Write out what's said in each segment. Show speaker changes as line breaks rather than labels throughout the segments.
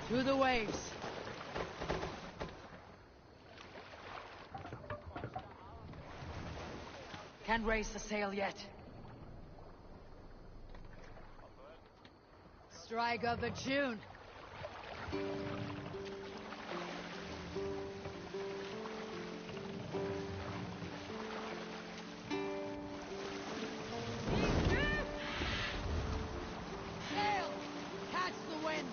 To the waves. Can't raise the sail yet. Strike up a tune. Sail! Catch the wind!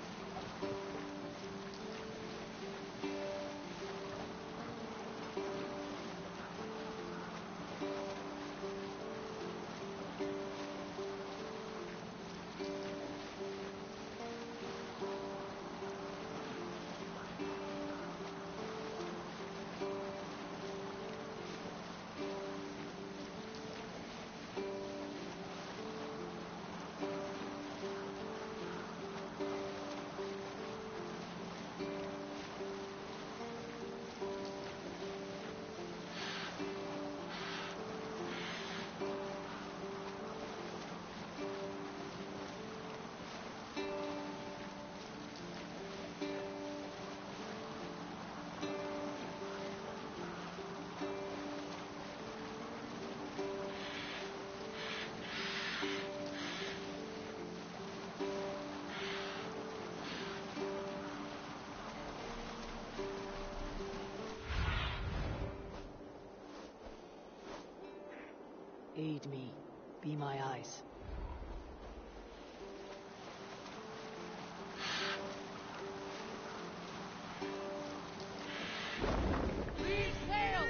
Aid me. Be my eyes. We sail!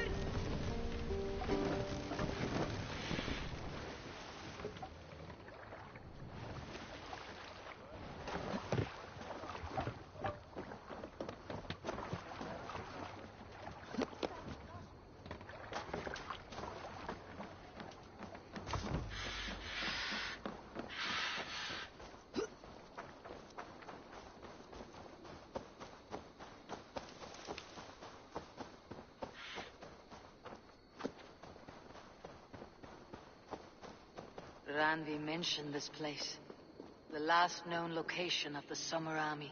Randi mentioned this place. The last known location of the Summer Army.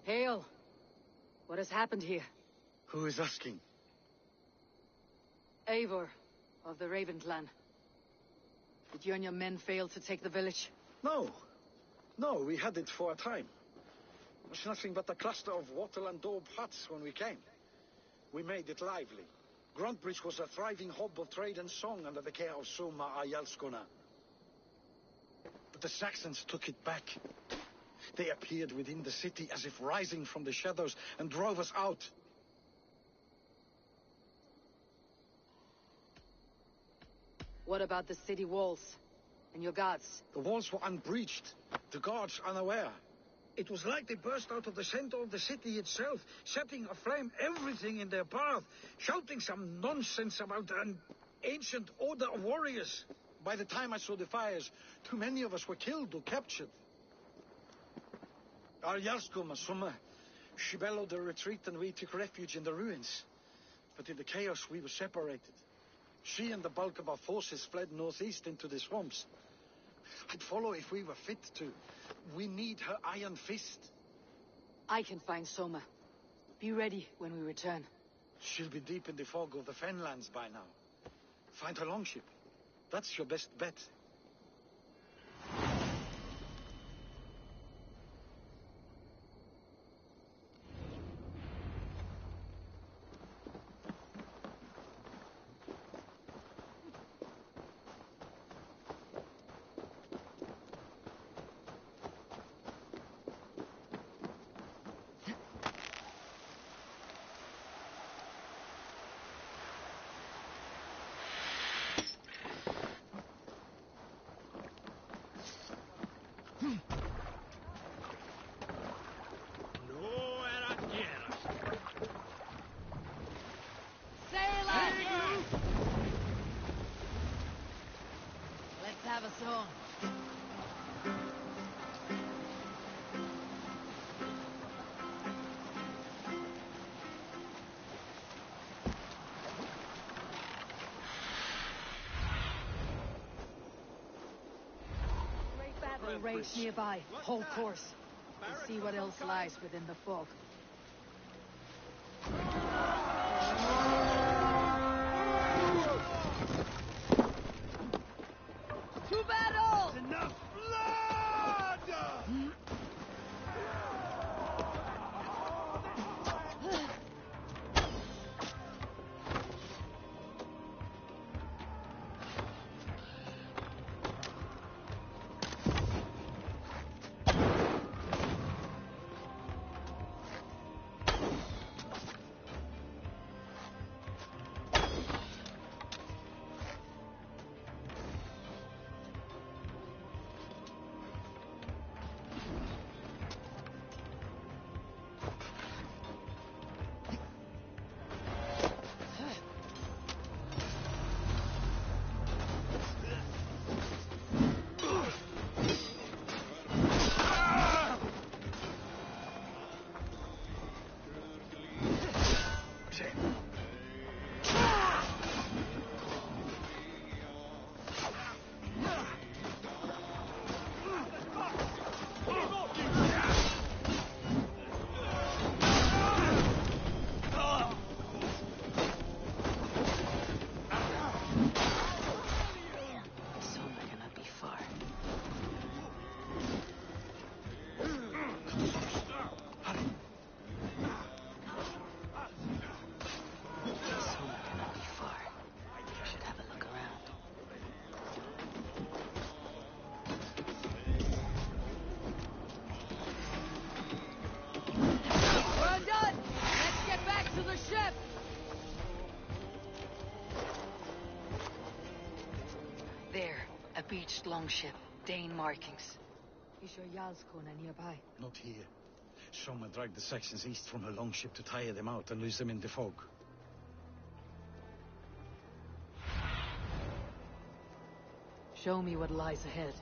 Hail! What has happened here?
Who is asking?
Eivor, of the Raven clan. Did you and your men fail to take the village?
No. No, we had it for a time. It was nothing but a cluster of wattle and daub huts when we came. We made it lively. Gruntbridge was a thriving hub of trade and song under the care of Soma Ayalskona. But the Saxons took it back. They appeared within the city as if rising from the shadows and drove us out.
What about the city walls and your guards?
The walls were unbreached, the guards unaware. It was like they burst out of the center of the city itself, setting aflame everything in their path, shouting some nonsense about an ancient order of warriors. By the time I saw the fires, too many of us were killed or captured. Our Yarskoma, Summa, she bellowed a retreat and we took refuge in the ruins. But in the chaos we were separated. She and the bulk of our forces fled northeast into the swamps. I'd follow if we were fit to. We need her iron fist.
I can find Soma. Be ready when we return.
She'll be deep in the fog of the Fenlands by now. Find her longship. That's your best bet.
on.
Great battle raged nearby. Hold course. And see what else lies within the fog. To battle!
Enough blood!
Beached longship, Dane markings.
Is your Jarlskona nearby?
Not here. Soma dragged the Saxons east from her longship to tire them out and lose them in the fog.
Show me what lies ahead.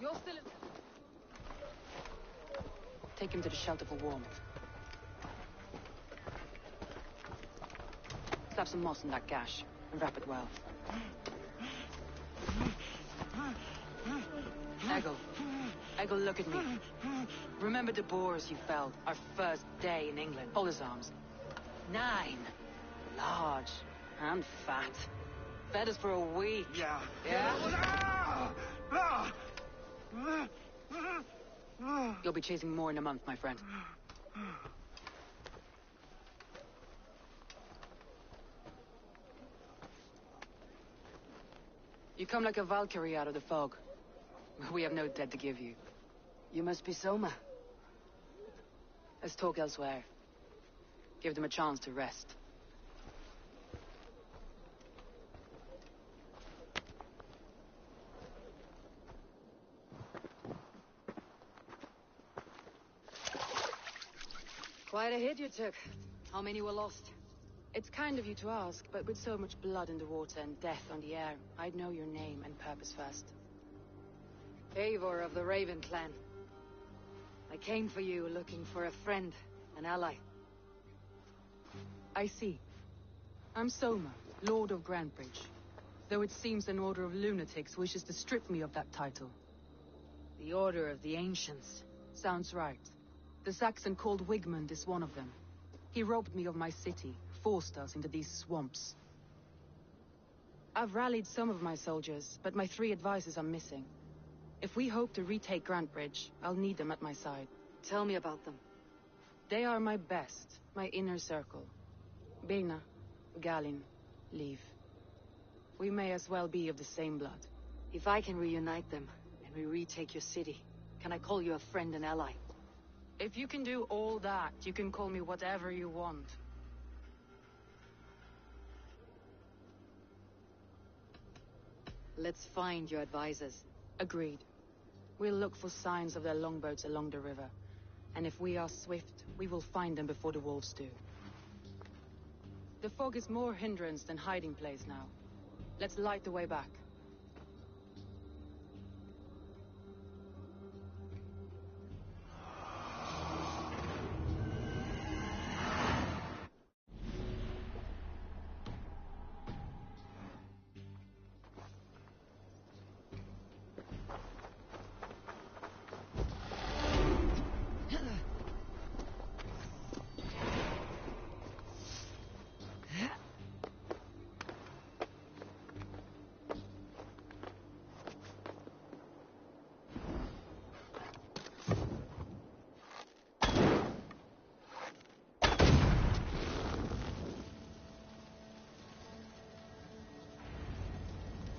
You're still in...
Take him to the shelter for warmth. Slap some moss in that gash and wrap it well. Eggle, look at me. Remember the boars you felled our first day in England? Hold his arms. 9. Large and fat. Fed us for a week.
Yeah.
You'll be chasing more in a month, my friend. You come like a Valkyrie out of the fog. We have no dead to give you. You must be Soma. Let's talk elsewhere. Give them a chance to rest.
Quite a hit you took. How many were lost?
It's kind of you to ask, but with so much blood in the water and death on the air, I'd know your name and purpose first.
Eivor of the Raven clan. I came for you looking for a friend, an ally.
I see. I'm Soma, Lord of Grantbridge. Though it seems an order of lunatics wishes to strip me of that title.
The Order of the Ancients.
Sounds right. The Saxon called Wigmund is one of them. He robbed me of my city, forced us into these swamps. I've rallied some of my soldiers, but my 3 advisors are missing. If we hope to retake Grantbridge, I'll need them at my side.
Tell me about them.
They are my best, my inner circle. Birna, Galin, Leave. We may as well be of the same blood.
If I can reunite them, and we retake your city, can I call you a friend and ally?
If you can do all that, you can call me whatever you want.
Let's find your advisors.
Agreed. We'll look for signs of their longboats along the river. And if we are swift, we will find them before the wolves do. The fog is more hindrance than hiding place now. Let's light the way back.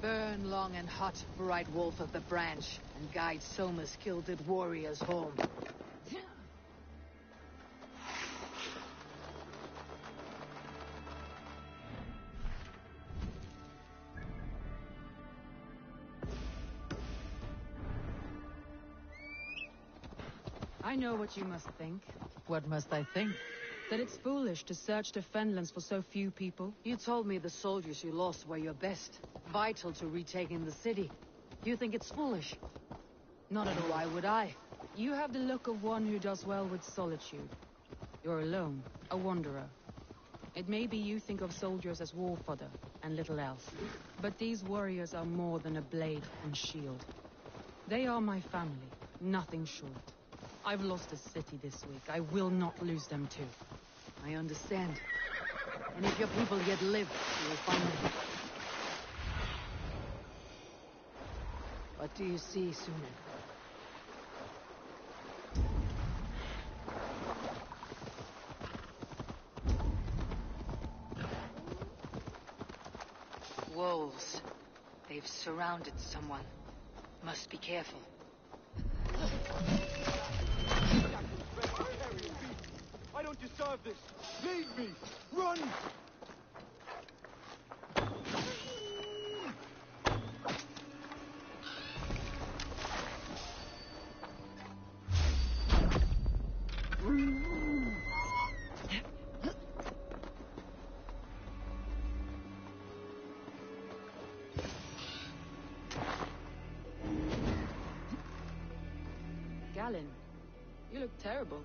Burn long and hot, bright wolf of the branch, and guide Soma's gilded warriors home.
I know what you must think.
What must I think?
That it's foolish to search the Fenlands for so few people.
You told me the soldiers you lost were your best, vital to retaking the city. You think it's foolish?
Not at all.
Why would I?
You have the look of one who does well with solitude. You're alone, a wanderer. It may be you think of soldiers as war fodder, and little else. But these warriors are more than a blade and shield. They are my family, nothing short. I've lost a city this week. I will not lose them too.
I understand. And if your people yet live, you will find them. What do you see, Sunan? Wolves. They've surrounded someone. Must be careful.
I don't deserve this! Leave me! Run!
Galin, you look terrible.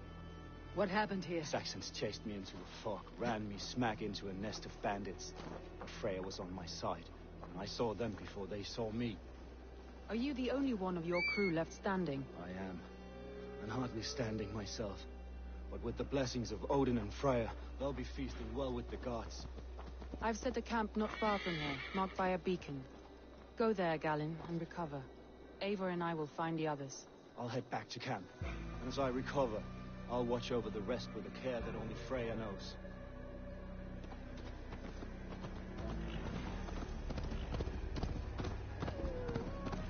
What happened here?
Saxons chased me into a fog, ran me smack into a nest of bandits. But Freya was on my side, and I saw them before they saw me.
Are you the only one of your crew left standing?
I am, and hardly standing myself. But with the blessings of Odin and Freya, they'll be feasting well with the gods.
I've set a camp not far from here, marked by a beacon. Go there, Galin, and recover. Eivor and I will find the others.
I'll head back to camp, and as I recover, I'll watch over the rest with a care that only Freya knows.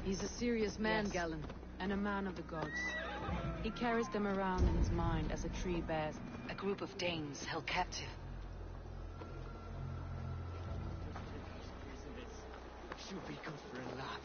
He's a serious man,
Yes,
Galin.
and a man of the gods. He carries them around in his mind as a tree bears.
A group of Danes held captive.
Should be good for a laugh.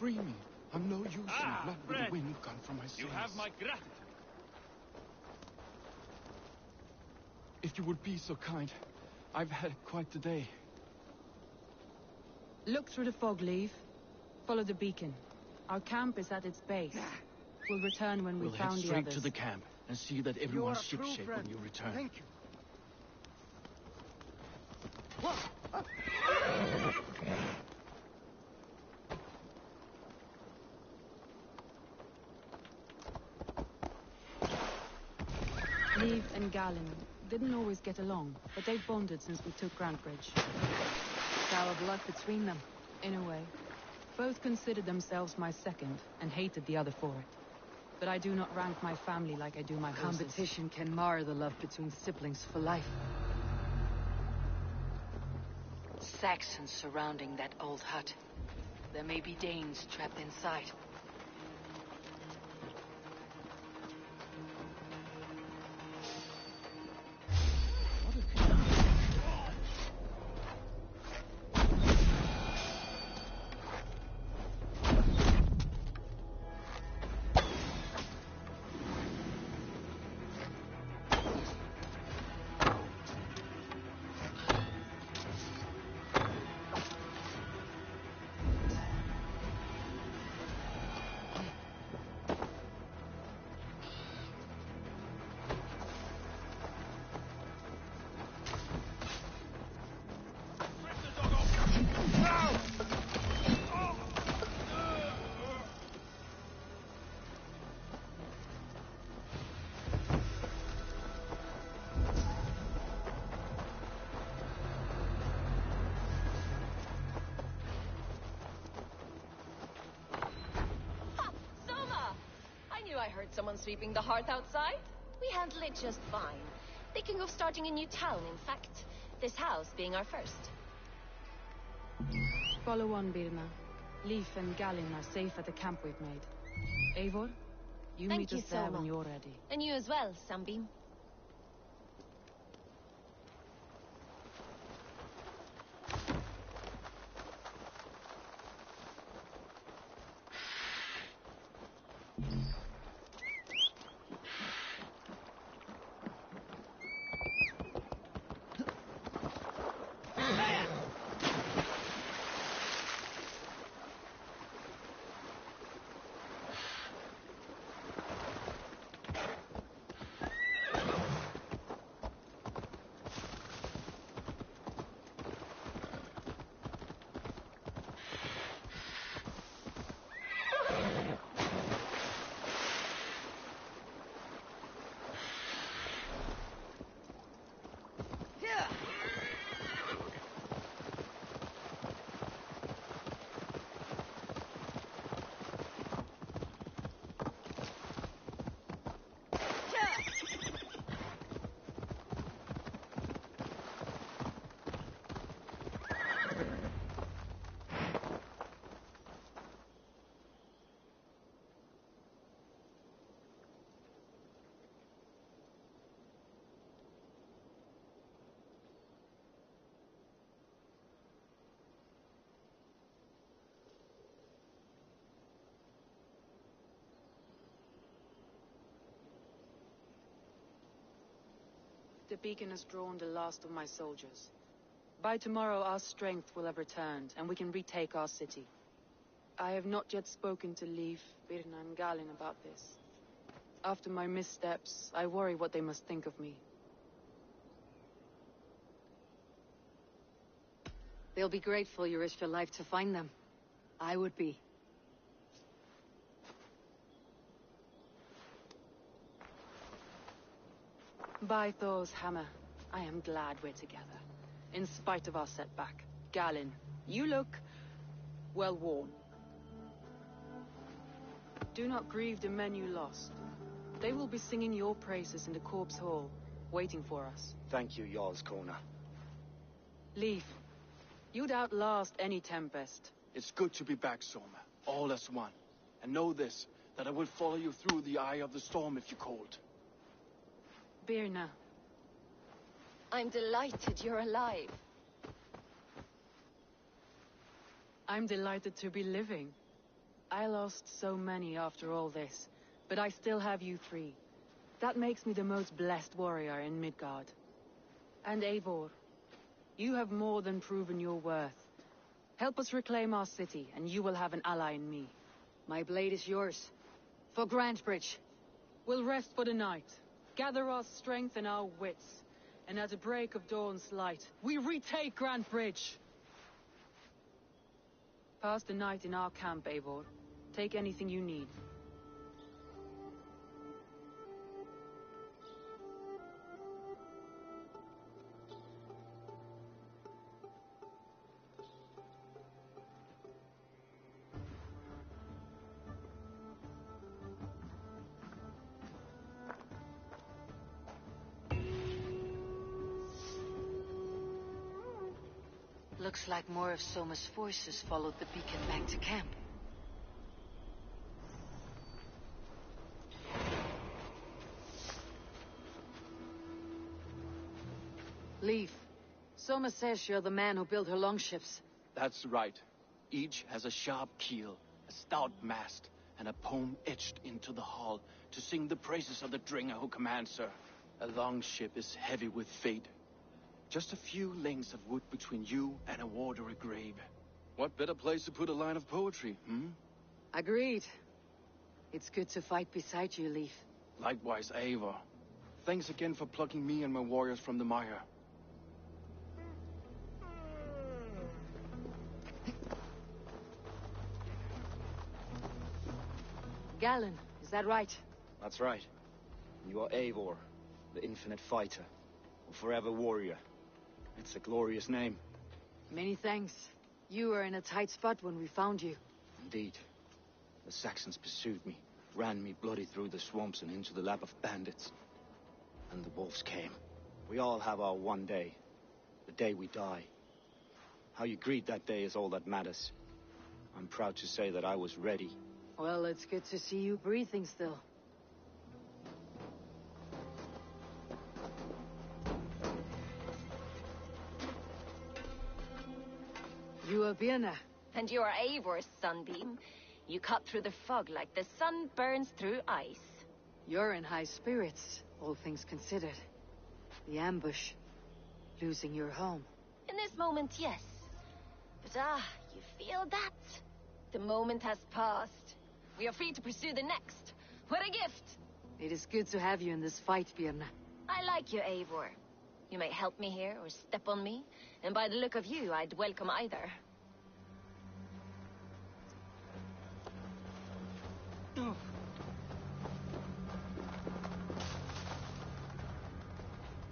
free me. I'm no use in blood with the
friend.
wind gone from my sails.
You have my gratitude.
If you would be so kind, I've had quite the day.
Look through the fog, Leave. Follow the beacon. Our camp is at its base. We'll return when we've
We'll head
found the
straight
others.
to the camp and see that everyone's shipshape when you return.
Thank you.
Leave and Galen didn't always get along, but they've bonded since we took Grantbridge. Sour blood between them, in a way. Both considered themselves my second, and hated the other for it. But I do not rank my family like I do my horses.
Competition can mar the love between siblings for life. Saxons surrounding that old hut. There may be Danes trapped inside.
I heard someone sweeping the hearth outside. We handle it just fine. Thinking of starting a new town, in fact. This house being our first.
Follow on, Birna. Leif and Galen are safe at the camp we've made. Eivor, you meet us there when you're ready.
And you as well, Sunbeam.
The beacon has drawn the last of my soldiers. By tomorrow, our strength will have returned, and we can retake our city. I have not yet spoken to Leif, Birna, and Galen about this. After my missteps, I worry what they must think of me.
They'll be grateful you risked your life to find them. I would be.
By Thor's hammer, I am glad we're together. In spite of our setback. Galen, you look well worn. Do not grieve the men you lost. They will be singing your praises in the corpse hall, waiting for us.
Thank you, Jarl's Corner.
Leif, you'd outlast any tempest.
It's good to be back, Soma. All as one. And know this, that I will follow you through the eye of the storm if you're cold.
Birna.
I'm delighted you're alive.
I'm delighted to be living. I lost so many after all this, but I still have you three. That makes me the most blessed warrior in Midgard. And Eivor, you have more than proven your worth. Help us reclaim our city, and you will have an ally in me.
My blade is yours. For Grantebridge.
We'll rest for the night, gather our strength and our wits, and at the break of dawn's light, we retake Grantebridge! Pass the night in our camp, Eivor. Take anything you need.
Looks like more of Soma's forces followed the beacon back to camp. Leaf, Soma says you're the man who built her longships.
That's right. Each has a sharp keel, a stout mast, and a poem etched into the hull to sing the praises of the Dringer who commands her. A longship is heavy with fate. Just a few lengths of wood between you and a watery grave. What better place to put a line of poetry, hmm?
Agreed. It's good to fight beside you, Leaf.
Likewise, Eivor. Thanks again for plucking me and my warriors from the mire.
Galen, is that right?
That's right. You are Eivor, the infinite fighter, a forever warrior. It's a glorious name.
Many thanks. You were in a tight spot when we found you.
Indeed. The Saxons pursued me, ran me bloody through the swamps and into the lap of bandits. And the wolves came. We all have our one day. The day we die. How you greet that day is all that matters. I'm proud to say that I was ready.
Well, it's good to see you breathing still. You are Birna.
And you are Eivor's sunbeam. You cut through the fog like the sun burns through ice.
You're in high spirits, all things considered. The ambush. Losing your home.
In this moment, yes. But you feel that? The moment has passed. We are free to pursue the next. What a gift!
It is good to have you in this fight, Birna.
I like you, Eivor. You may help me here or step on me, and by the look of you, I'd welcome either.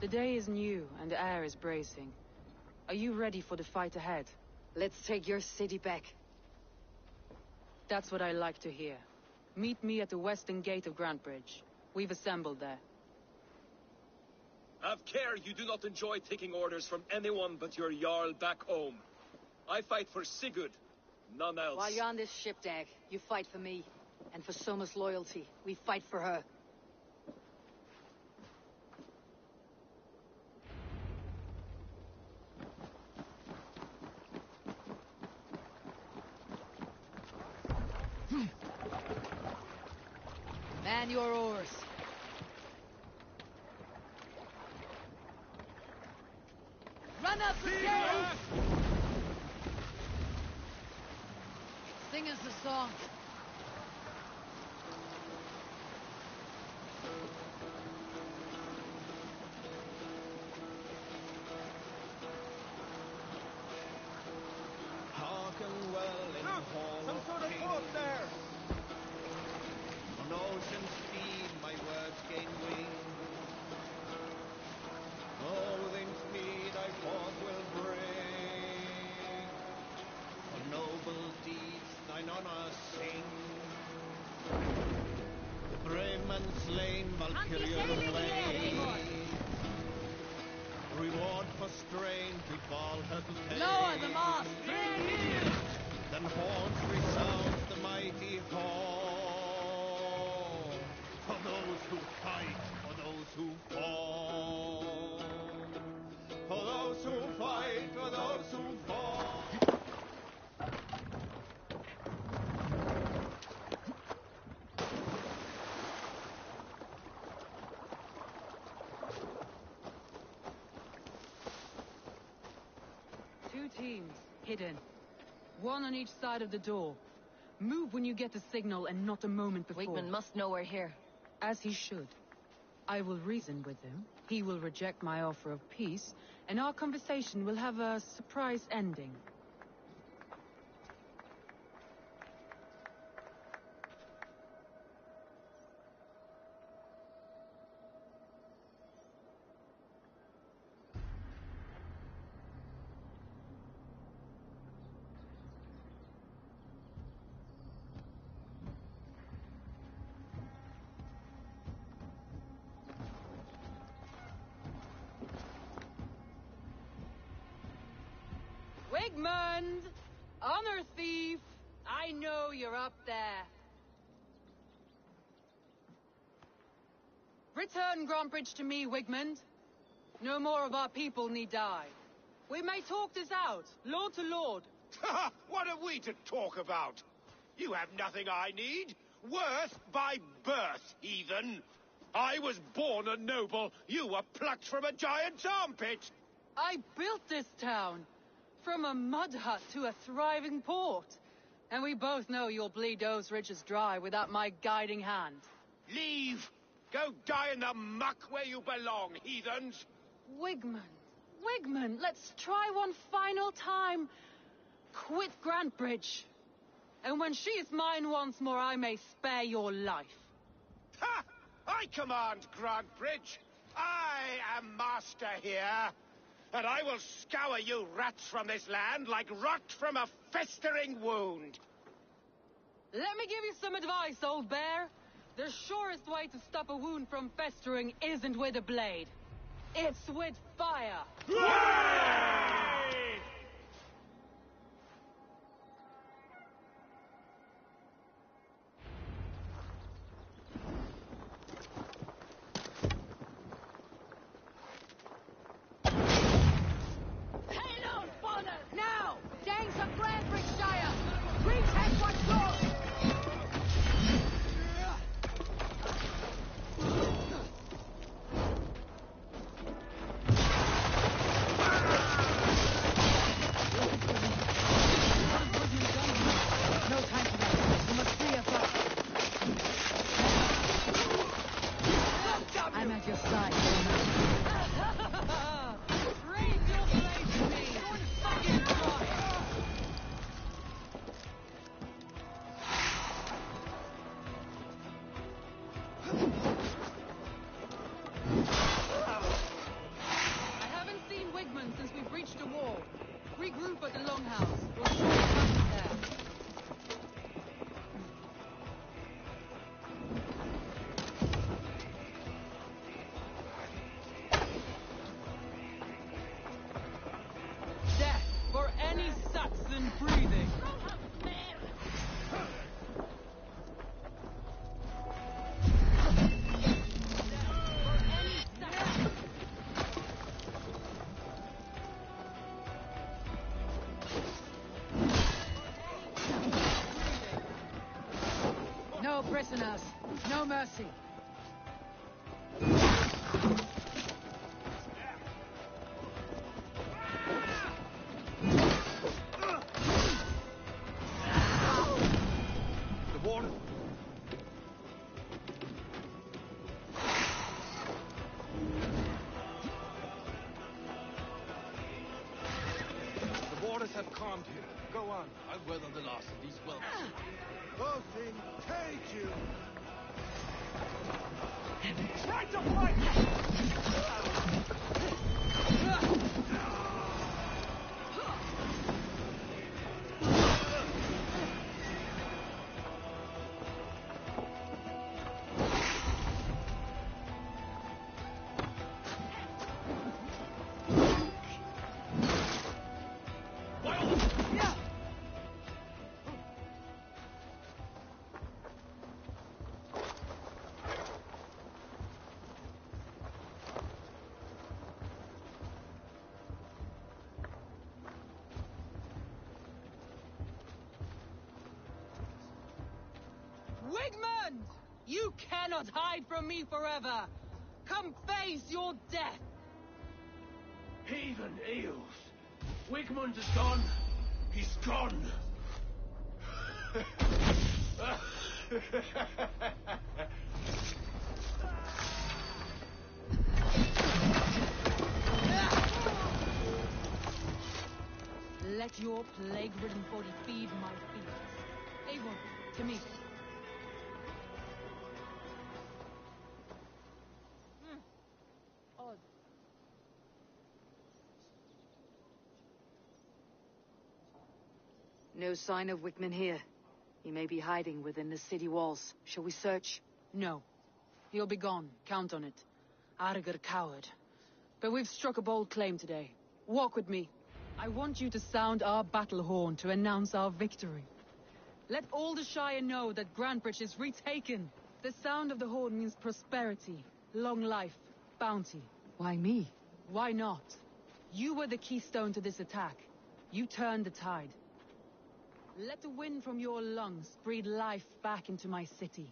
The day is new, and the air is bracing. Are you ready for the fight ahead?
Let's take your city back.
That's what I like to hear. Meet me at the western gate of Grantebridge. We've assembled there.
Have care you do not enjoy taking orders from anyone but your Jarl back home. I fight for Sigurd, none else.
While you're on this ship, Dag, you fight for me. And for Soma's loyalty, we fight for her. Man your oars. Run up the stairs! Sing us a song.
Hearken well in hall
Some
of
sort of
kings.
boat there!
On ocean speed my words gain wing. Loathing's mead I forth will bring. For noble deeds thine honor sing. The brave man slain Valkyria's way. Reward for strain to Valhalla pay.
Lower the mast!
Then horns resound the mighty hall. For those who fight, for those who fall. For those who fight, for those who fall.
teams, hidden. One on each side of the door. Move when you get the signal and not a moment before.
Wigman must know we're here.
As he should. I will reason with him. He will reject my offer of peace, and our conversation will have a surprise ending. Wigmund! Honor thief! I know you're up there. Return Grantbridge to me, Wigmund. No more of our people need die. We may talk this out, lord to lord.
What are we to talk about? You have nothing I need. Worth by birth, heathen. I was born a noble. You were plucked from a giant's armpit.
I built this town. From a mud hut to a thriving port. And we both know you'll bleed those riches dry without my guiding hand.
Leave! Go die in the muck where you belong, heathens!
Wigmund, let's try one final time. Quit Grantbridge. And when she is mine once more, I may spare your life.
Ha! I command Grantbridge. I am master here. And I will scour you rats from this land like rot from a festering wound.
Let me give you some advice, old bear. The surest way to stop a wound from festering isn't with a blade. It's with fire.
Hooray!
Now! Danes of Grantbridgeshire! Retake what's yours!
No time for that. You must free us up. I'm at your side. Raise your blade to me. Don't fucking try. I haven't seen Wigmund since we breached the wall. Regroup at the Longhouse. We'll surely find him there. Death for any Saxon breathing. No prisoners. No mercy.
The warden. The warders have calmed here. Go on.
I weather the last of these whelps.
Bothing, take you! Try to fight!
Wigmund! You cannot hide from me forever! Come face your death!
Heathen eels!
Wigmund is gone. He's gone.
Let your plague-ridden body feed my feasts. Avon, to me. Odd.
No sign of Wickman here. He may be hiding within the city walls. Shall we search?
No. He'll be gone. Count on it. Arger coward. But we've struck a bold claim today. Walk with me. I want you to sound our battle horn to announce our victory. Let all the Shire know that Grantbridge is retaken. The sound of the horn means prosperity, long life, bounty.
Why me?
Why not? You were the keystone to this attack. You turned the tide. Let the wind from your lungs breathe life back into my city.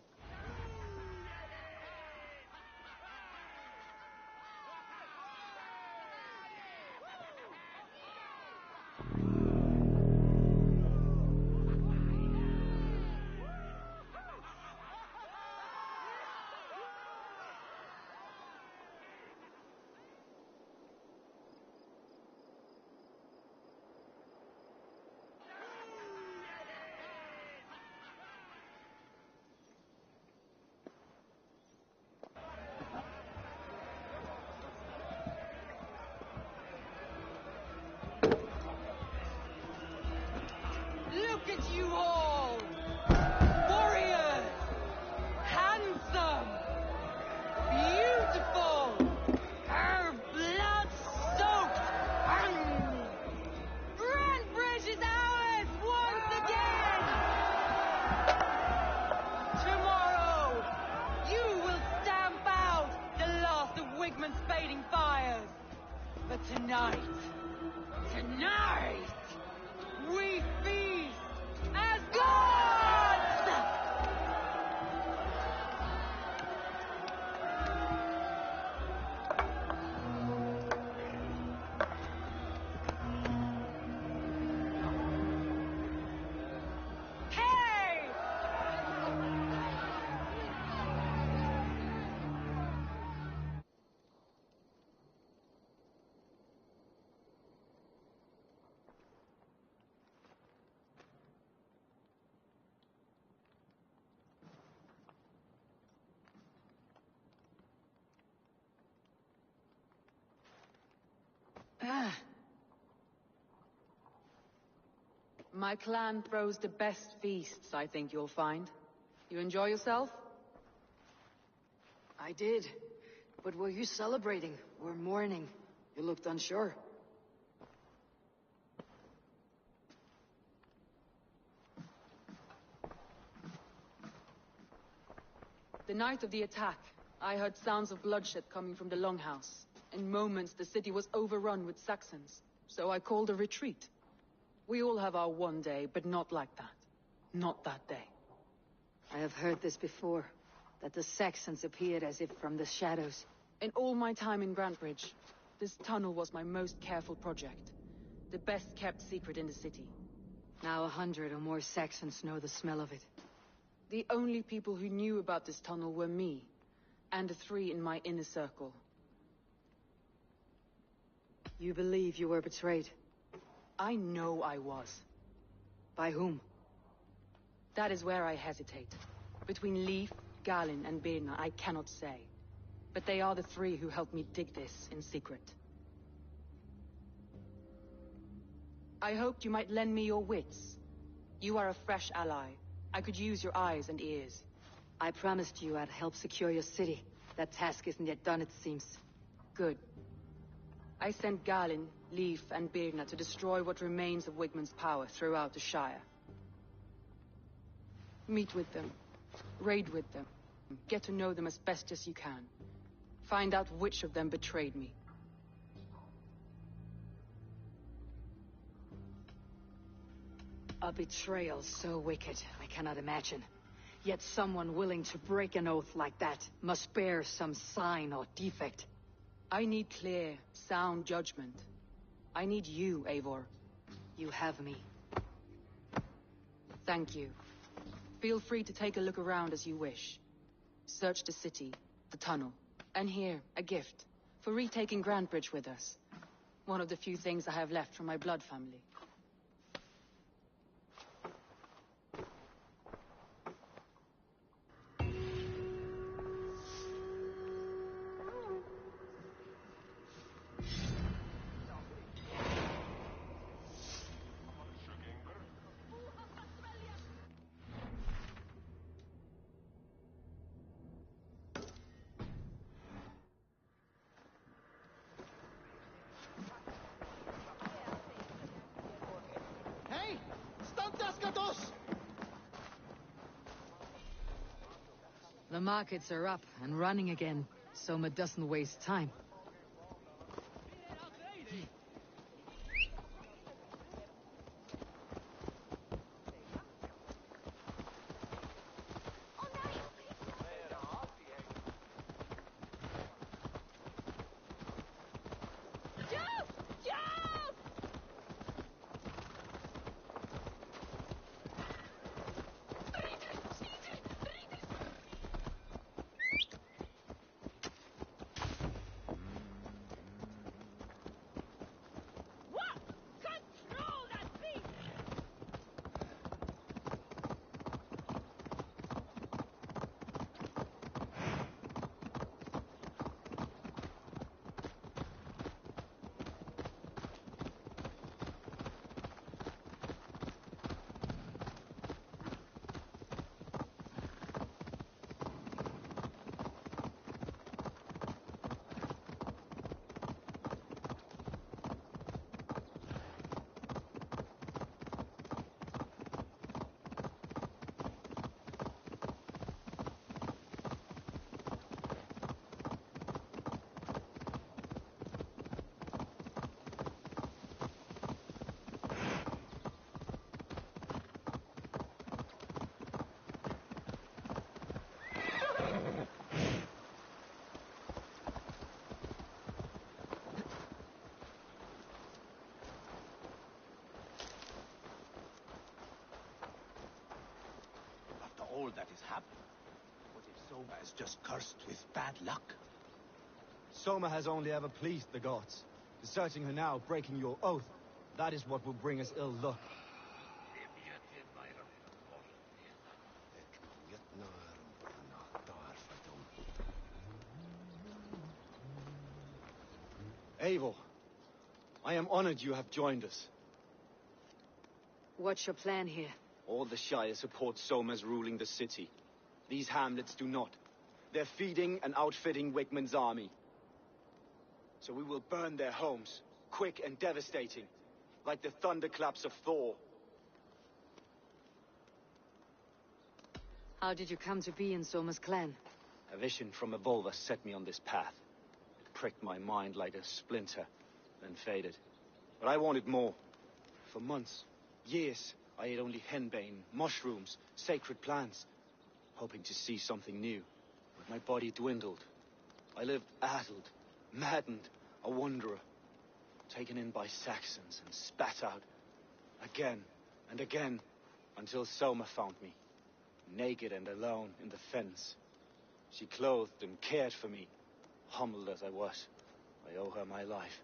Look at you all! Warriors! Handsome! Beautiful! Her blood-soaked! Grantbridge is ours once again! Tomorrow, you will stamp out the last of Wigman's fading fires. But tonight, we feast as gods! Hey! My clan throws the best feasts, I think you'll find. You enjoy yourself?
I did. But were you celebrating or mourning? You looked unsure.
The night of the attack, I heard sounds of bloodshed coming from the Longhouse. In moments, the city was overrun with Saxons, so I called a retreat. We all have our one day, but not like that. Not that day.
I have heard this before, that the Saxons appeared as if from the shadows.
In all my time in Grantbridge, this tunnel was my most careful project. The best kept secret in the city.
Now 100 or more Saxons know the smell of it.
The only people who knew about this tunnel were me, and the 3 in my inner circle.
You believe you were betrayed?
I know I was.
By whom?
That is where I hesitate. Between Leif, Galin, and Birna, I cannot say. But they are the 3 who helped me dig this in secret. I hoped you might lend me your wits. You are a fresh ally. I could use your eyes and ears.
I promised you I'd help secure your city. That task isn't yet done, it seems.
Good. I sent Galin, Leif, and Birna to destroy what remains of Wigman's power throughout the Shire. Meet with them. Raid with them. Get to know them as best as you can. Find out which of them betrayed me.
A betrayal so wicked, I cannot imagine. Yet someone willing to break an oath like that must bear some sign or defect.
I need clear, sound judgment. I need you, Eivor.
You have me.
Thank you. Feel free to take a look around as you wish. Search the city, the tunnel, and here, a gift. For retaking Grantebridge with us. One of the few things I have left from my blood family.
Hey! Stantaskatos!
The markets are up and running again. Soma doesn't waste time.
All that is happening. What if Soma is just cursed with bad luck?
Soma has only ever pleased the gods. Deserting her now, breaking your oath, that is what will bring us ill luck. Eivor, I am honored you have joined us.
What's your plan here?
All the Shire support Soma's ruling the city. These hamlets do not. They're feeding and outfitting Wigmund's army. So we will burn their homes, quick and devastating, like the thunderclaps of Thor.
How did you come to be in Soma's clan?
A vision from above us set me on this path. It pricked my mind like a splinter, then faded. But I wanted more. For months, years, I ate only henbane, mushrooms, sacred plants, hoping to see something new. But my body dwindled. I lived addled, maddened, a wanderer, taken in by Saxons and spat out, again and again, until Soma found me, naked and alone in the fens. She clothed and cared for me, humbled as I was. I owe her my life.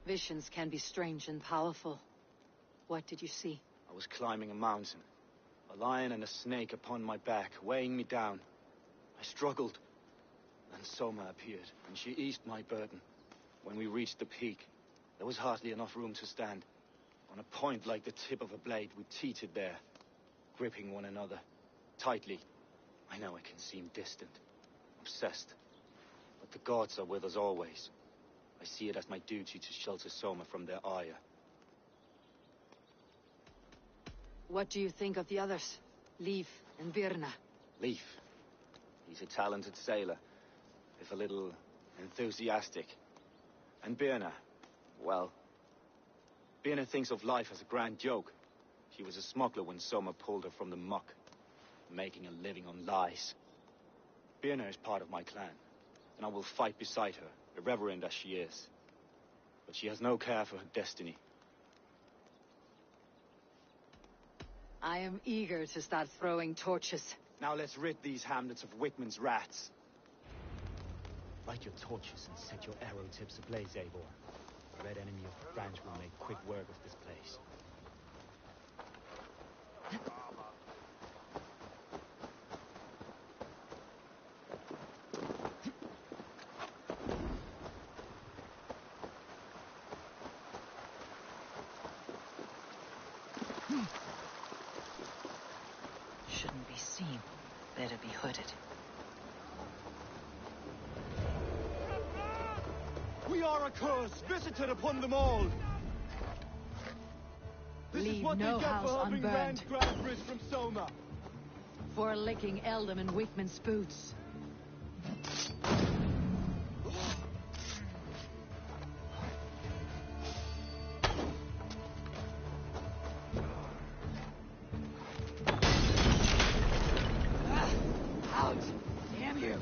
Visions can be strange and powerful. What did you see?
I was climbing a mountain. A lion and a snake upon my back, weighing me down. I struggled. Then Soma appeared, and she eased my burden. When we reached the peak, there was hardly enough room to stand. On a point like the tip of a blade, we teetered there, gripping one another, tightly. I know I can seem distant, obsessed. But the gods are with us always. I see it as my duty to shelter Soma from their ire.
What do you think of the others? Leif and Birna?
Leif. He's a talented sailor, if a little enthusiastic. And Birna, well, Birna thinks of life as a grand joke. She was a smuggler when Soma pulled her from the muck, making a living on lies. Birna is part of my clan. and I will fight beside her, irreverent as she is. But she has no care for her destiny.
I am eager to start throwing torches.
Now let's rid these hamlets of Wickman's rats.
Light your torches and set your arrow tips ablaze, Eivor. The red enemy of the branch will make quick work of this place.
Shouldn't be seen. Better be hooded.
We are a curse visited upon them all. This
Leave
is what
no
they get
house
for helping
unburned.
Rand Grandbridge from Soma.
For licking Eldam and Wickman's boots. Out! Damn you!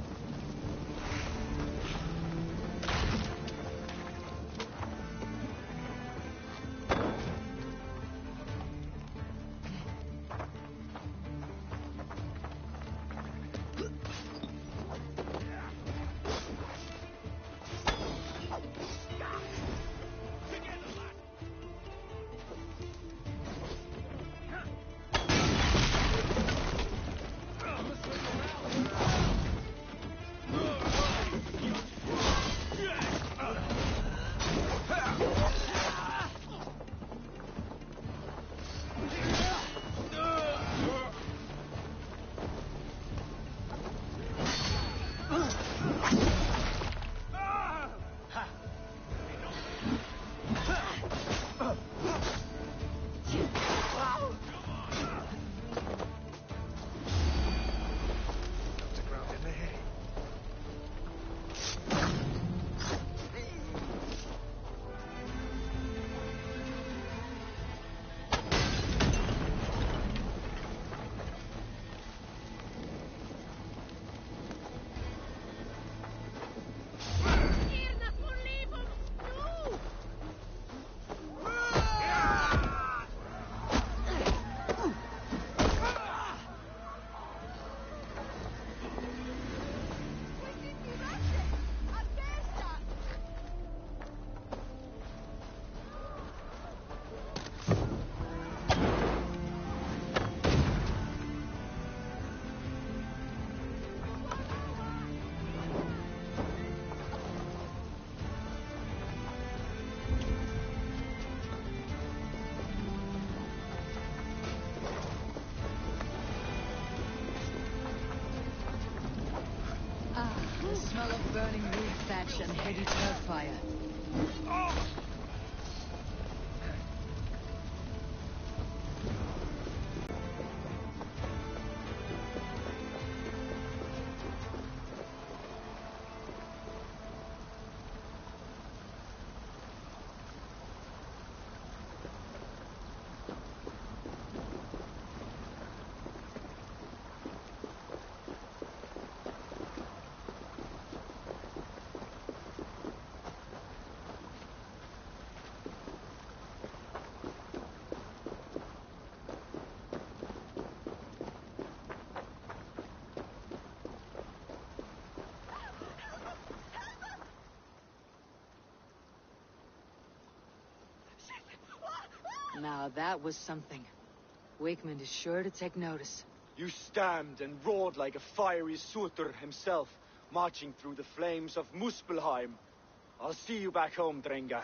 The smell of burning wood thatch and heady turf fire. Now that was something. Wickman is sure to take notice.
You stamped and roared like a fiery Surtur himself, marching through the flames of Muspelheim. I'll see you back home, Drenga.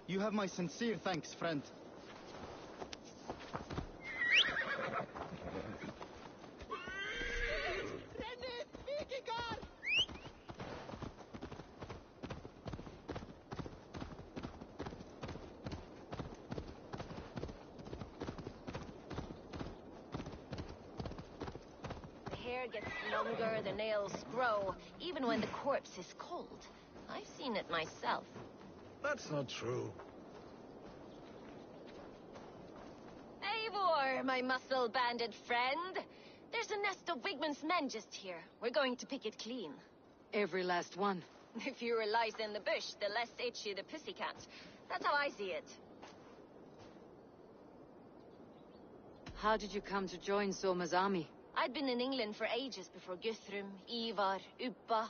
You have my sincere thanks, friend.
The hair gets longer, the nails grow, even when the corpse is cold. I've seen it myself.
That's not true.
Eivor, my muscle-banded friend. There's a nest of Wigman's men just here. We're going to pick it clean.
Every last one.
The fewer lies in the bush, the less itchy the pussycat. That's how I see it.
How did you come to join Soma's army?
I'd been in England for ages before Guthrum, Ivar, Ubba,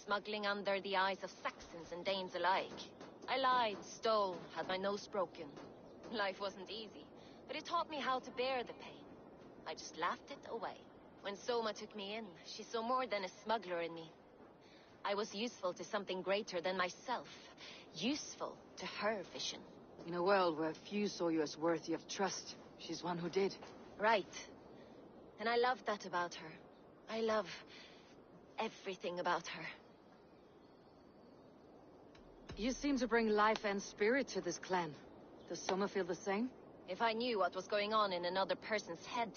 smuggling under the eyes of Saxons and Danes alike. I lied, stole, had my nose broken. Life wasn't easy, but it taught me how to bear the pain. I just laughed it away. When Soma took me in, she saw more than a smuggler in me. I was useful to something greater than myself. Useful to her vision.
In a world where few saw you as worthy of trust, she's one who did.
Right. And I love that about her. I love everything about her.
You seem to bring life and spirit to this clan. Does Soma feel the same?
If I knew what was going on in another person's head,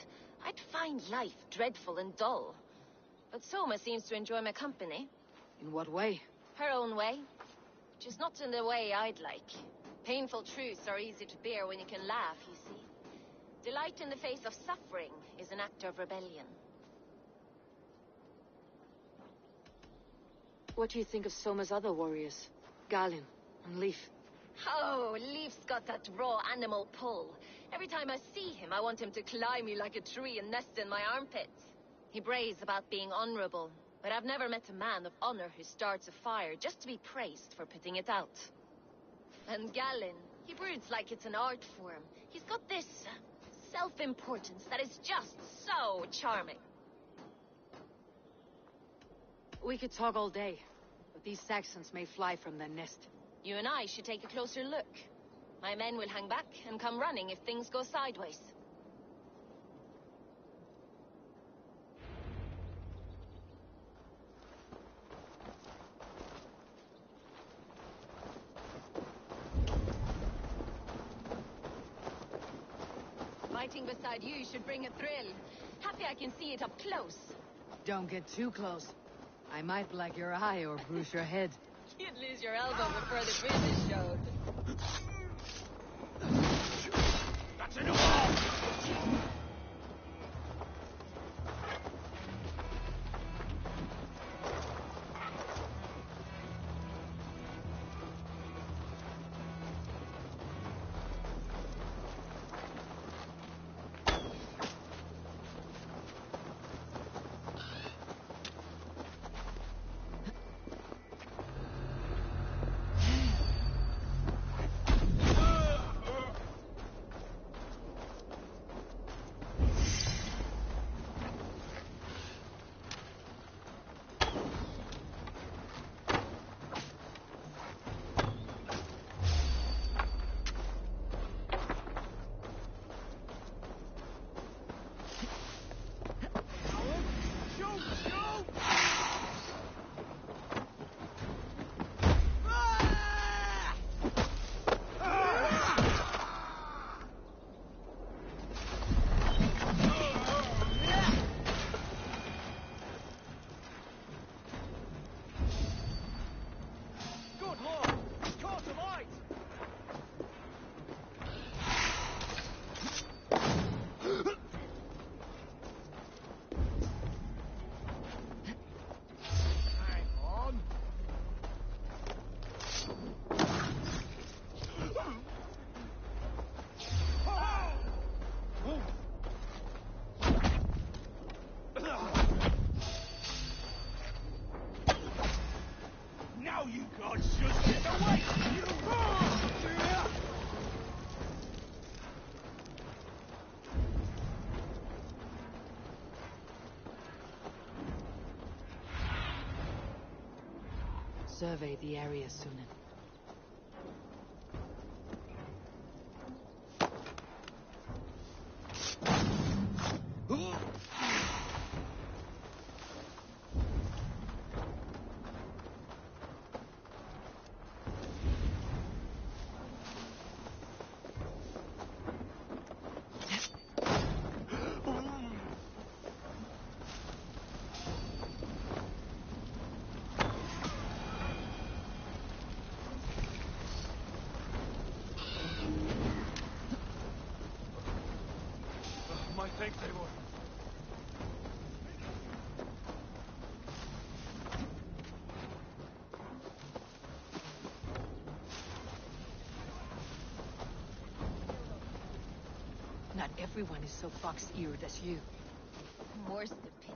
I'd find life dreadful and dull. But Soma seems to enjoy my company.
In what way?
Her own way. Just not in the way I'd like. Painful truths are easy to bear when you can laugh, you see. Delight in the face of suffering is an act of rebellion.
What do you think of Soma's other warriors? Galin and Leif?
Oh, Leif's got that raw animal pull. Every time I see him, I want him to climb me like a tree and nest in my armpits. He braves about being honorable, but I've never met a man of honor who starts a fire just to be praised for putting it out. And Galin, he broods like it's an art form. He's got this self-importance that is just so charming.
We could talk all day, but these Saxons may fly from their nest.
You and I should take a closer look. My men will hang back and come running if things go sideways. Fighting beside you should bring a thrill. Happy I can see it up close.
Don't get too close. I might black your eye or bruise your head.
You'd lose your elbow before the bruises showed.
That's enough!
Survey the area, Sunan.
My thanks, Eivor.
Not everyone is so fox-eared as you.
More's the pity.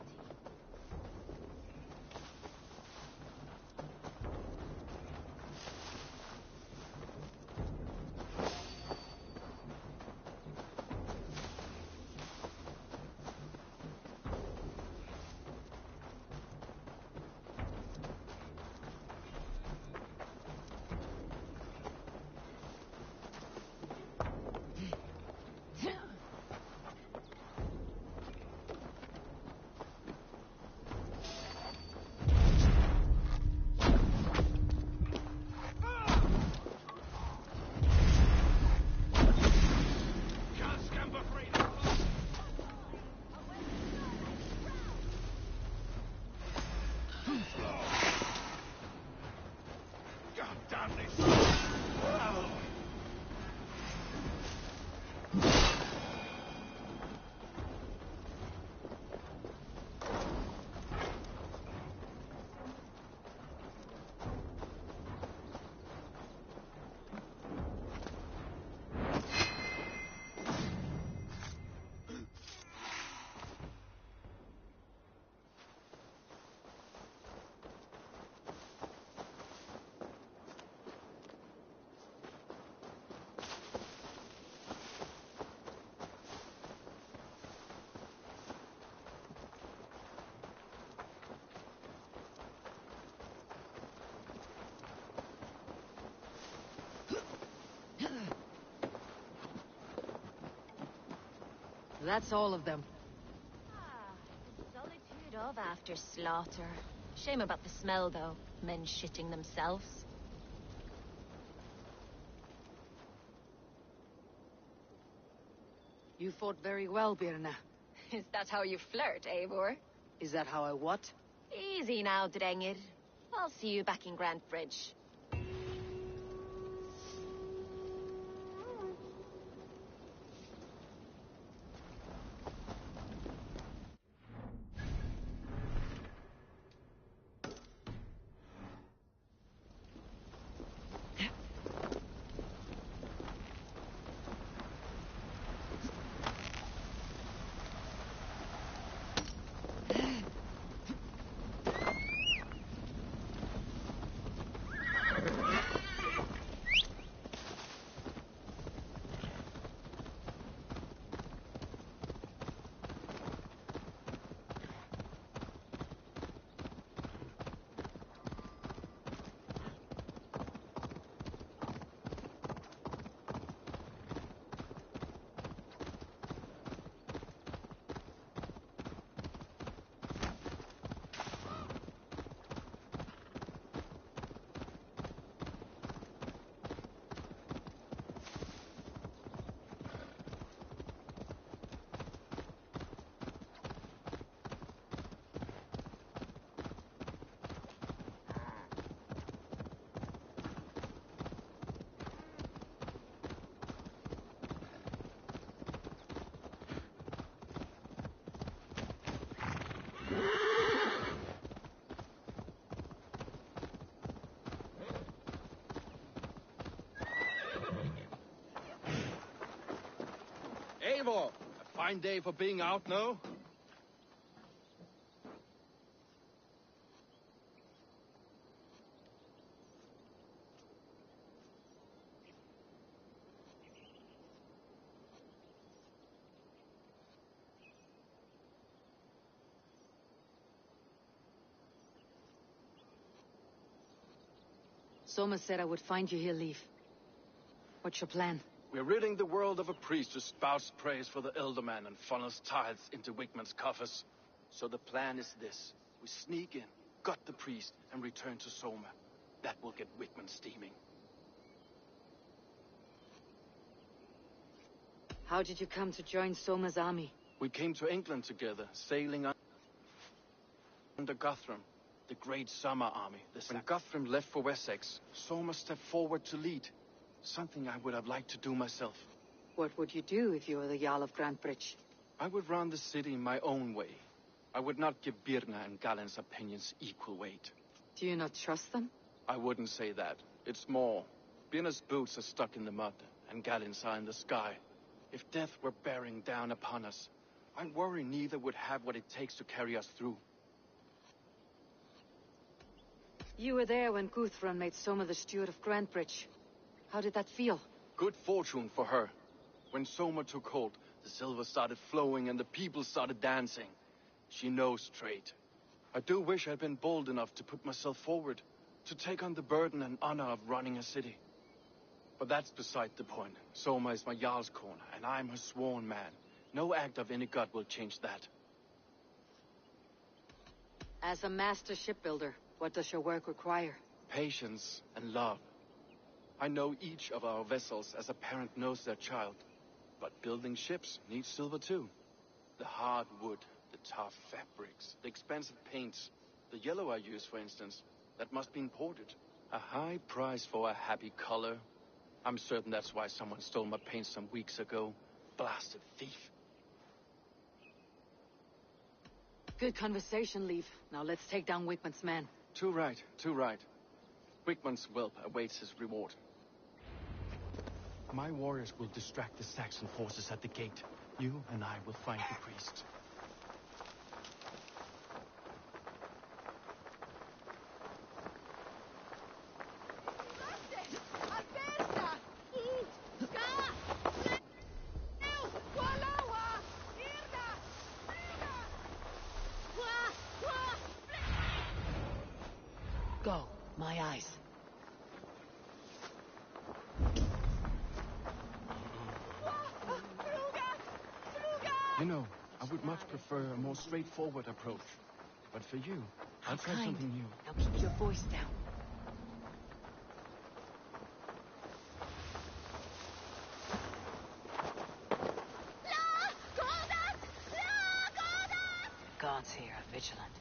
That's all of them.
The solitude of after slaughter. Shame about the smell, though. Men shitting themselves.
You fought very well, Birna.
Is that how you flirt, Eivor?
Is that how I what?
Easy now, Drengir. I'll see you back in Grand Bridge.
Eivor, a fine day for being out, no?
Soma said I would find you here, Leaf. What's your plan?
We're ridding the world of a priest who spouts praise for the Elderman and funnels tithes into Wickman's coffers. So the plan is this. We sneak in, gut the priest, and return to Soma. That will get Wickman steaming.
How did you come to join Soma's army?
We came to England together, sailing under Guthrum, the great summer army. When Guthrum left for Wessex, Soma stepped forward to lead. Something I would have liked to do myself.
What would you do if you were the Jarl of Grantebridge?
I would run the city my own way. I would not give Birna and Galen's opinions equal weight.
Do you not trust them?
I wouldn't say that. It's more. Birna's boots are stuck in the mud, and Galen's are in the sky. If death were bearing down upon us, I worry neither would have what it takes to carry us through.
You were there when Guthrum made Soma the steward of Grantebridge. How did that feel?
Good fortune for her. When Soma took hold, the silver started flowing and the people started dancing. She knows trade. I do wish I'd been bold enough to put myself forward, to take on the burden and honor of running a city. But that's beside the point. Soma is my Jarl's corner, and I'm her sworn man. No act of any god will change that.
As a master shipbuilder, what does your work require?
Patience and love. I know each of our vessels as a parent knows their child. But building ships needs silver too. The hard wood, the tough fabrics, the expensive paints. The yellow I use, for instance, that must be imported. A high price for a happy color. I'm certain that's why someone stole my paint some weeks ago. Blasted thief.
Good conversation, Leaf. Now let's take down Wickman's man.
Too right, too right. Wickman's whelp awaits his reward. My warriors will distract the Saxon forces at the gate. You and I will find the priest.
Go, my eyes.
You know, I would much prefer a more straightforward approach. But for you, I'll try something new.
Now keep your voice down. The gods here are vigilant.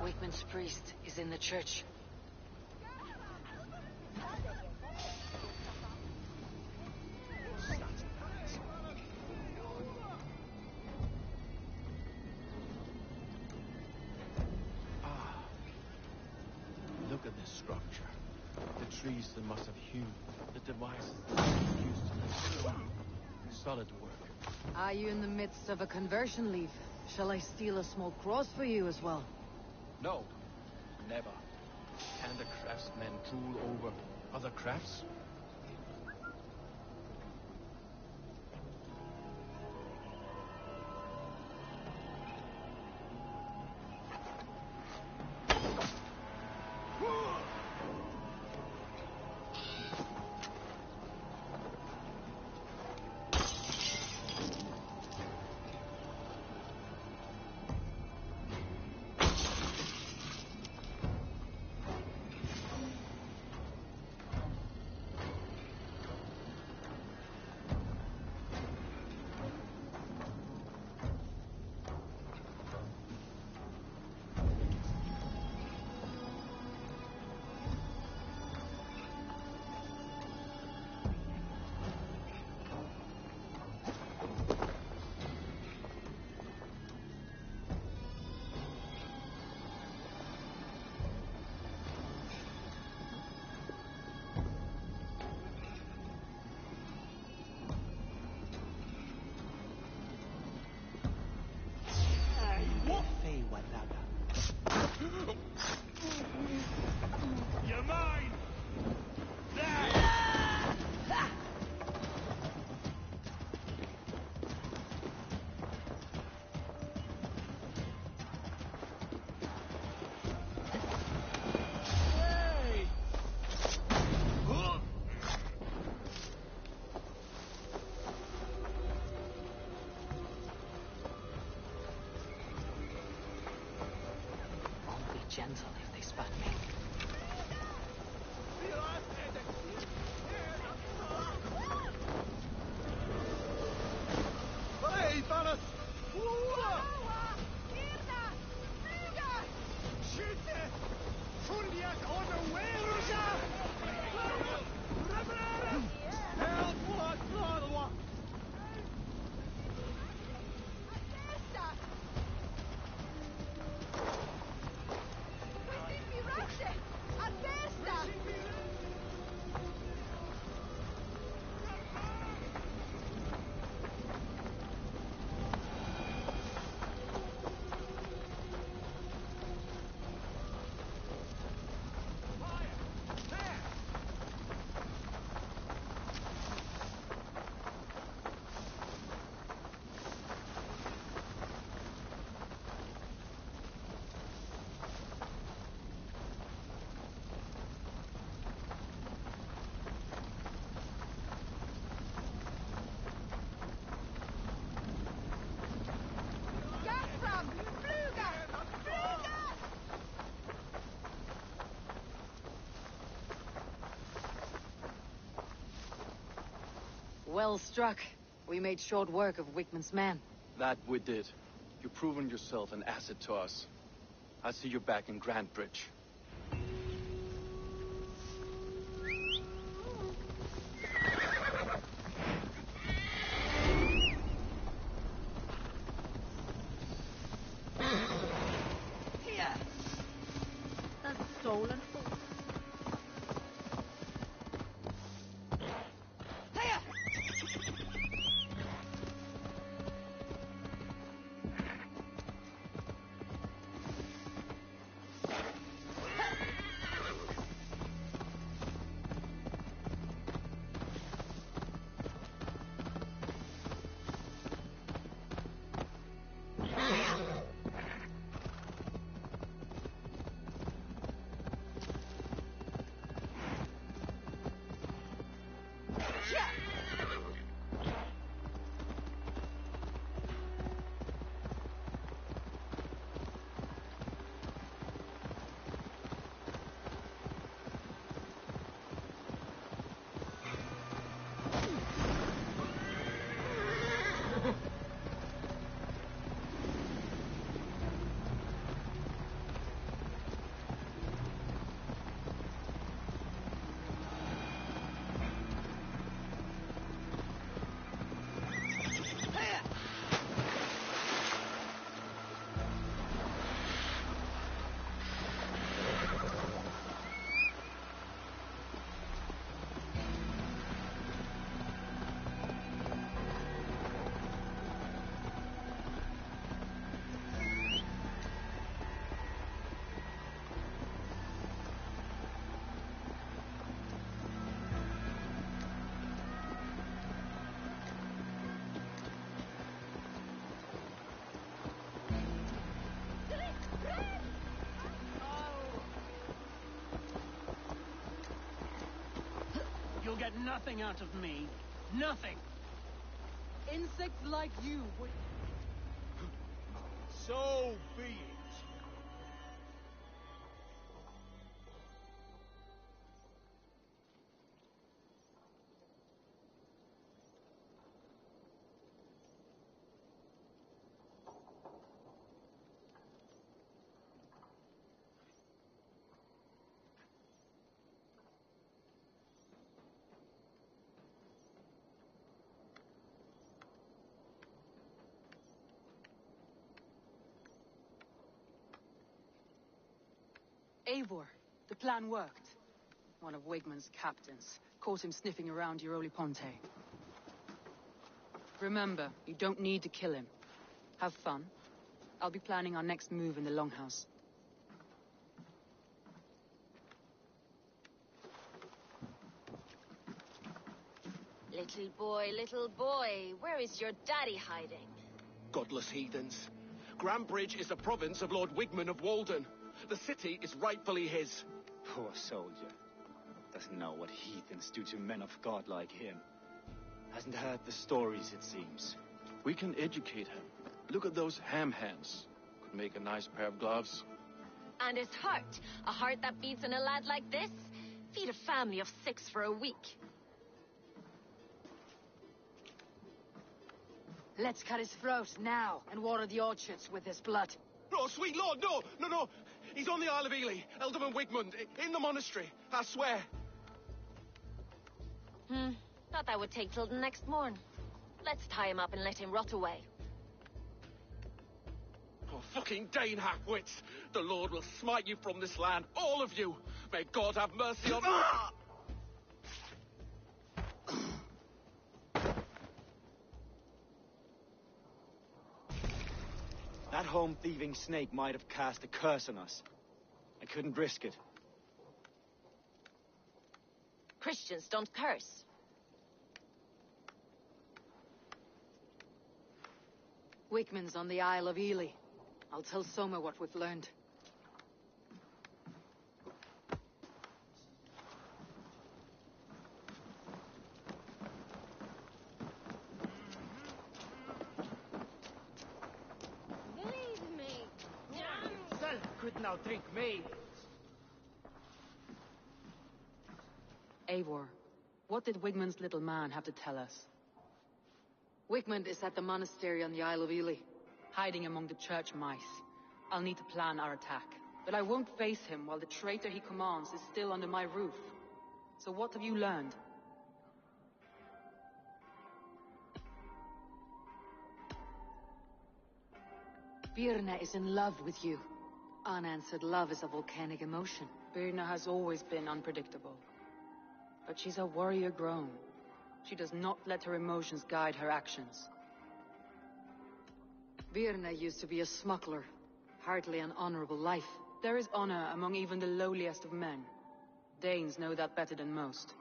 Wickman's priest is in the church.
Look at this structure. The trees they must have hewn. The devices they used to make stone. Solid work.
Are you in the midst of a conversion, Leaf? Shall I steal a small cross for you as well?
No, never. Can the craftsmen drool over other crafts?
gentle if they spot me.
Hey, Thomas!
Well struck. We made short work of Wickman's men.
That we did. You've proven yourself an asset to us. I'll see you back in Grand Bridge.
Here! That's stolen.
You'll get nothing out of me. Nothing.
Insects like you would...
So be it.
Eivor, the plan worked. One of Wigman's captains caught him sniffing around Euroli Ponte. Remember, you don't need to kill him. Have fun. I'll be planning our next move in the Longhouse.
Little boy, where is your daddy hiding?
Godless heathens. Grand Bridge is a province of Lord Wigman of Walden. The city is rightfully his.
Poor soldier. Doesn't know what heathens do to men of God like him. Hasn't heard the stories, it seems.
We can educate him. Look at those ham hands. Could make a nice pair of gloves.
And his heart, a heart that beats in a lad like this, feed a family of 6 for a week.
Let's cut his throat now and water the orchards with his blood.
Oh, sweet lord, no! No, no! He's on the Isle of Ely, Ealdorman Wigmund, in the monastery, I swear.
Thought that would take till the next morn. Let's tie him up and let him rot away.
Oh, fucking Dane half-wits! The Lord will smite you from this land, all of you! May God have mercy on...
That home-thieving snake might have cast a curse on us. I couldn't risk it.
Christians don't curse.
Wickman's on the Isle of Ely. I'll tell Soma what we've learned.
Believe me, Self could now drink me.
Eivor, what did Wigmund's little man have to tell us?
Wigmund is at the monastery on the Isle of Ely.
Hiding among the church mice. I'll need to plan our attack. But I won't face him while the traitor he commands is still under my roof. So what have you learned?
Birna is in love with you. Unanswered love is a volcanic emotion.
Birna has always been unpredictable. But she's a warrior grown. She does not let her emotions guide her actions.
Birna used to be a smuggler. Hardly an honorable life.
There is honor among even the lowliest of men. Danes know that better than most.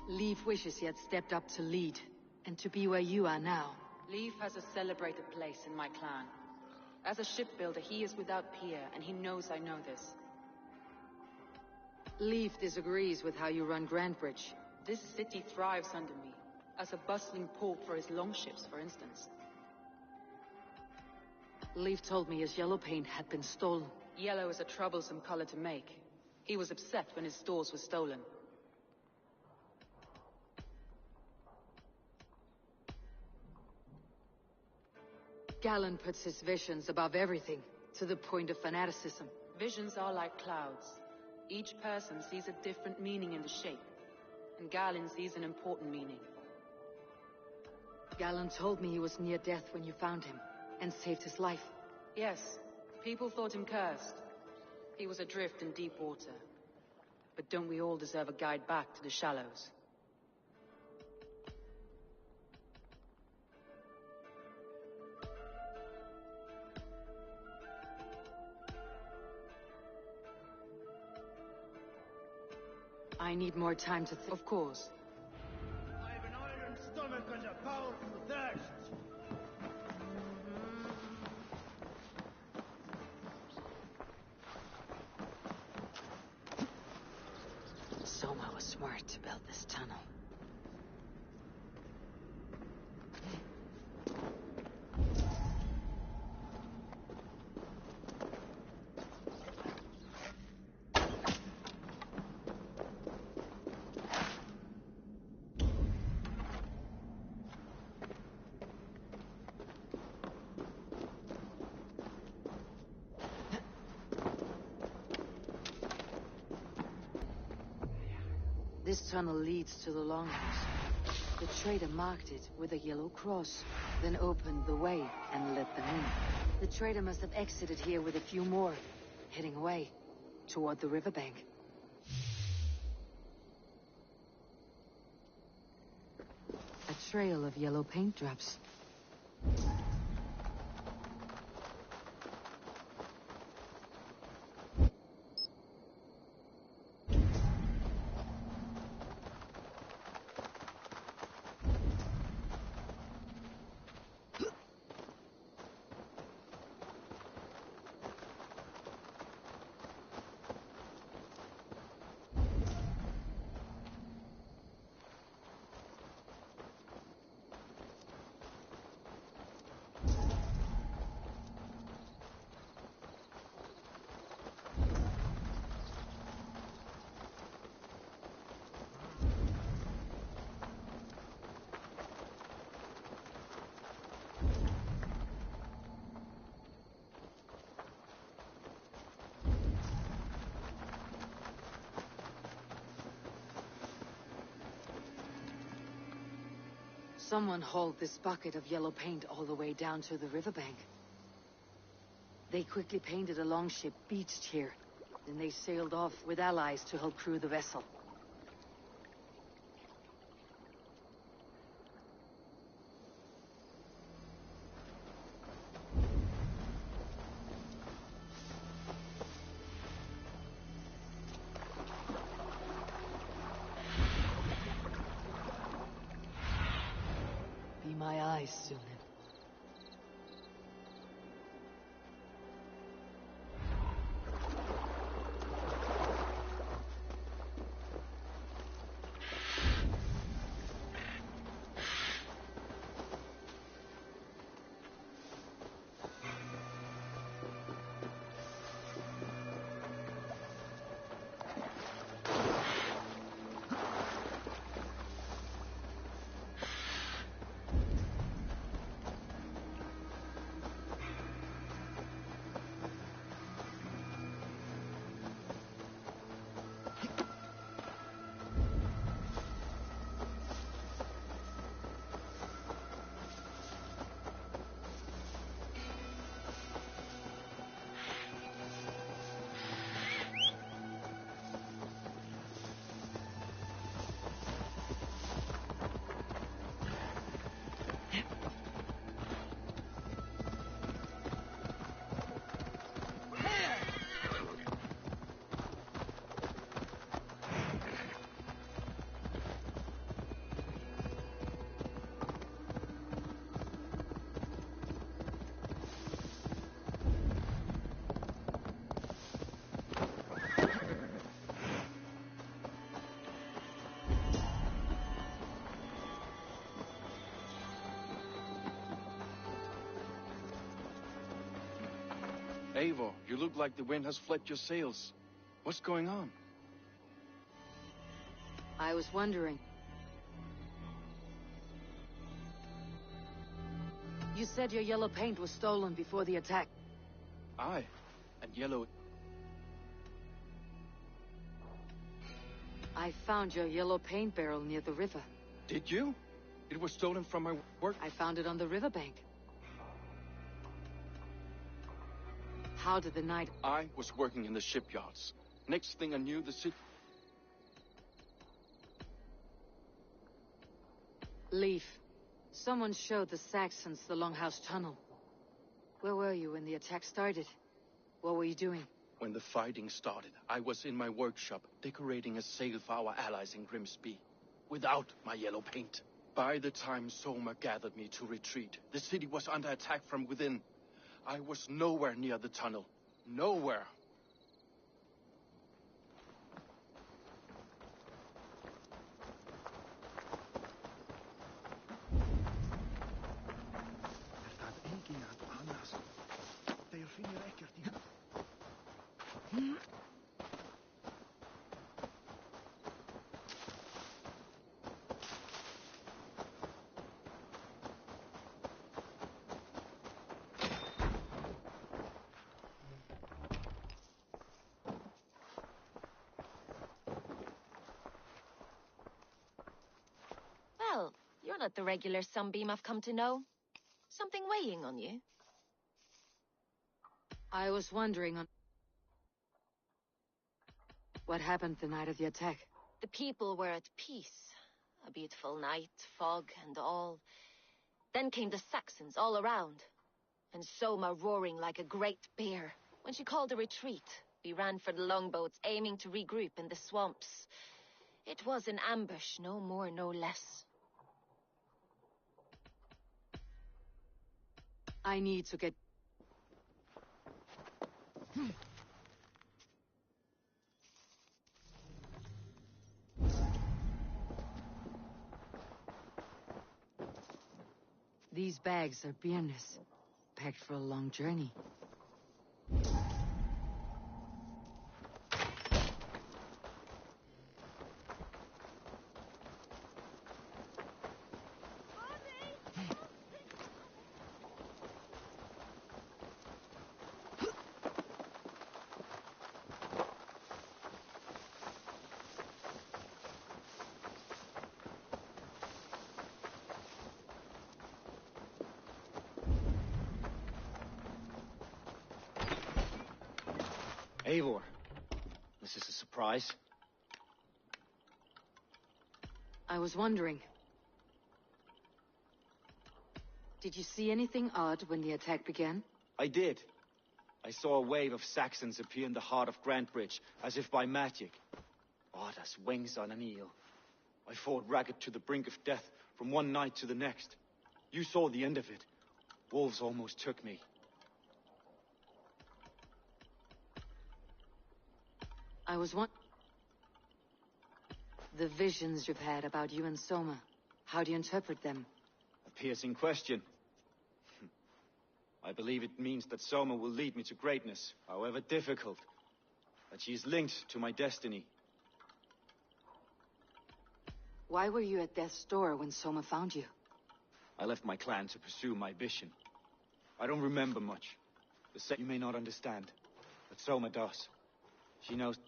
Leif wishes he had stepped up to lead, and to be where you are now.
Leif has a celebrated place in my clan. As a shipbuilder, he is without peer, and he knows I know this.
Leif disagrees with how you run Grandbridge.
This city thrives under me, as a bustling port for his longships, for instance.
Leif told me his yellow paint had been stolen.
Yellow is a troublesome color to make. He was upset when his stores were stolen.
Galen puts his visions above everything, to the point of fanaticism.
Visions are like clouds. Each person sees a different meaning in the shape, and Galen sees an important meaning.
Galen told me he was near death when you found him, and saved his life.
Yes, people thought him cursed. He was adrift in deep water. But don't we all deserve a guide back to the shallows?
I need more time to think.
Of course.
I have an iron stomach and a powerful thirst.
Soma was smart to build this tunnel. This tunnel leads to the longhouse. The trader marked it with a yellow cross, then opened the way and let them in. The trader must have exited here with a few more, heading away toward the riverbank. A trail of yellow paint drops. Someone hauled this bucket of yellow paint all the way down to the riverbank. They quickly painted a longship beached here. Then they sailed off with allies to help crew the vessel. Be my eyes, Sunan.
Eivor, you look like the wind has flecked your sails. What's going on?
I was wondering. You said your yellow paint was stolen before the attack.
Aye, and yellow...
I found your yellow paint barrel near the river.
Did you? It was stolen from my work...
I found it on the riverbank. How did the night...
I was working in the shipyards. Next thing I knew, the city...
Leaf. Someone showed the Saxons the Longhouse Tunnel. Where were you when the attack started? What were you doing?
When the fighting started, I was in my workshop, decorating a sail for our allies in Grimsby. Without my yellow paint. By the time Soma gathered me to retreat, the city was under attack from within. I was nowhere near the tunnel. Nowhere.
Well, you're not the regular sunbeam I've come to know. Something weighing on you.
I was wondering on... What happened the night of the attack?
The people were at peace. A beautiful night, fog and all. Then came the Saxons all around. And Soma roaring like a great bear. When she called a retreat, we ran for the longboats, aiming to regroup in the swamps. It was an ambush, no more, no less.
I need to get... These bags are beerness, packed for a long journey.
Eivor, this is a surprise.
I was wondering. Did you see anything odd when the attack began?
I did. I saw a wave of Saxons appear in the heart of Grantbridge, as if by magic. Odd as wings on an eel. I fought ragged to the brink of death from one night to the next. You saw the end of it. Wolves almost took me.
I was the visions you've had about you and Soma. How do you interpret them?
A piercing question. I believe it means that Soma will lead me to greatness, however difficult. That she is linked to my destiny.
Why were you at death's door when Soma found you?
I left my clan to pursue my vision. I don't remember much. You may not understand, but Soma does. She knows...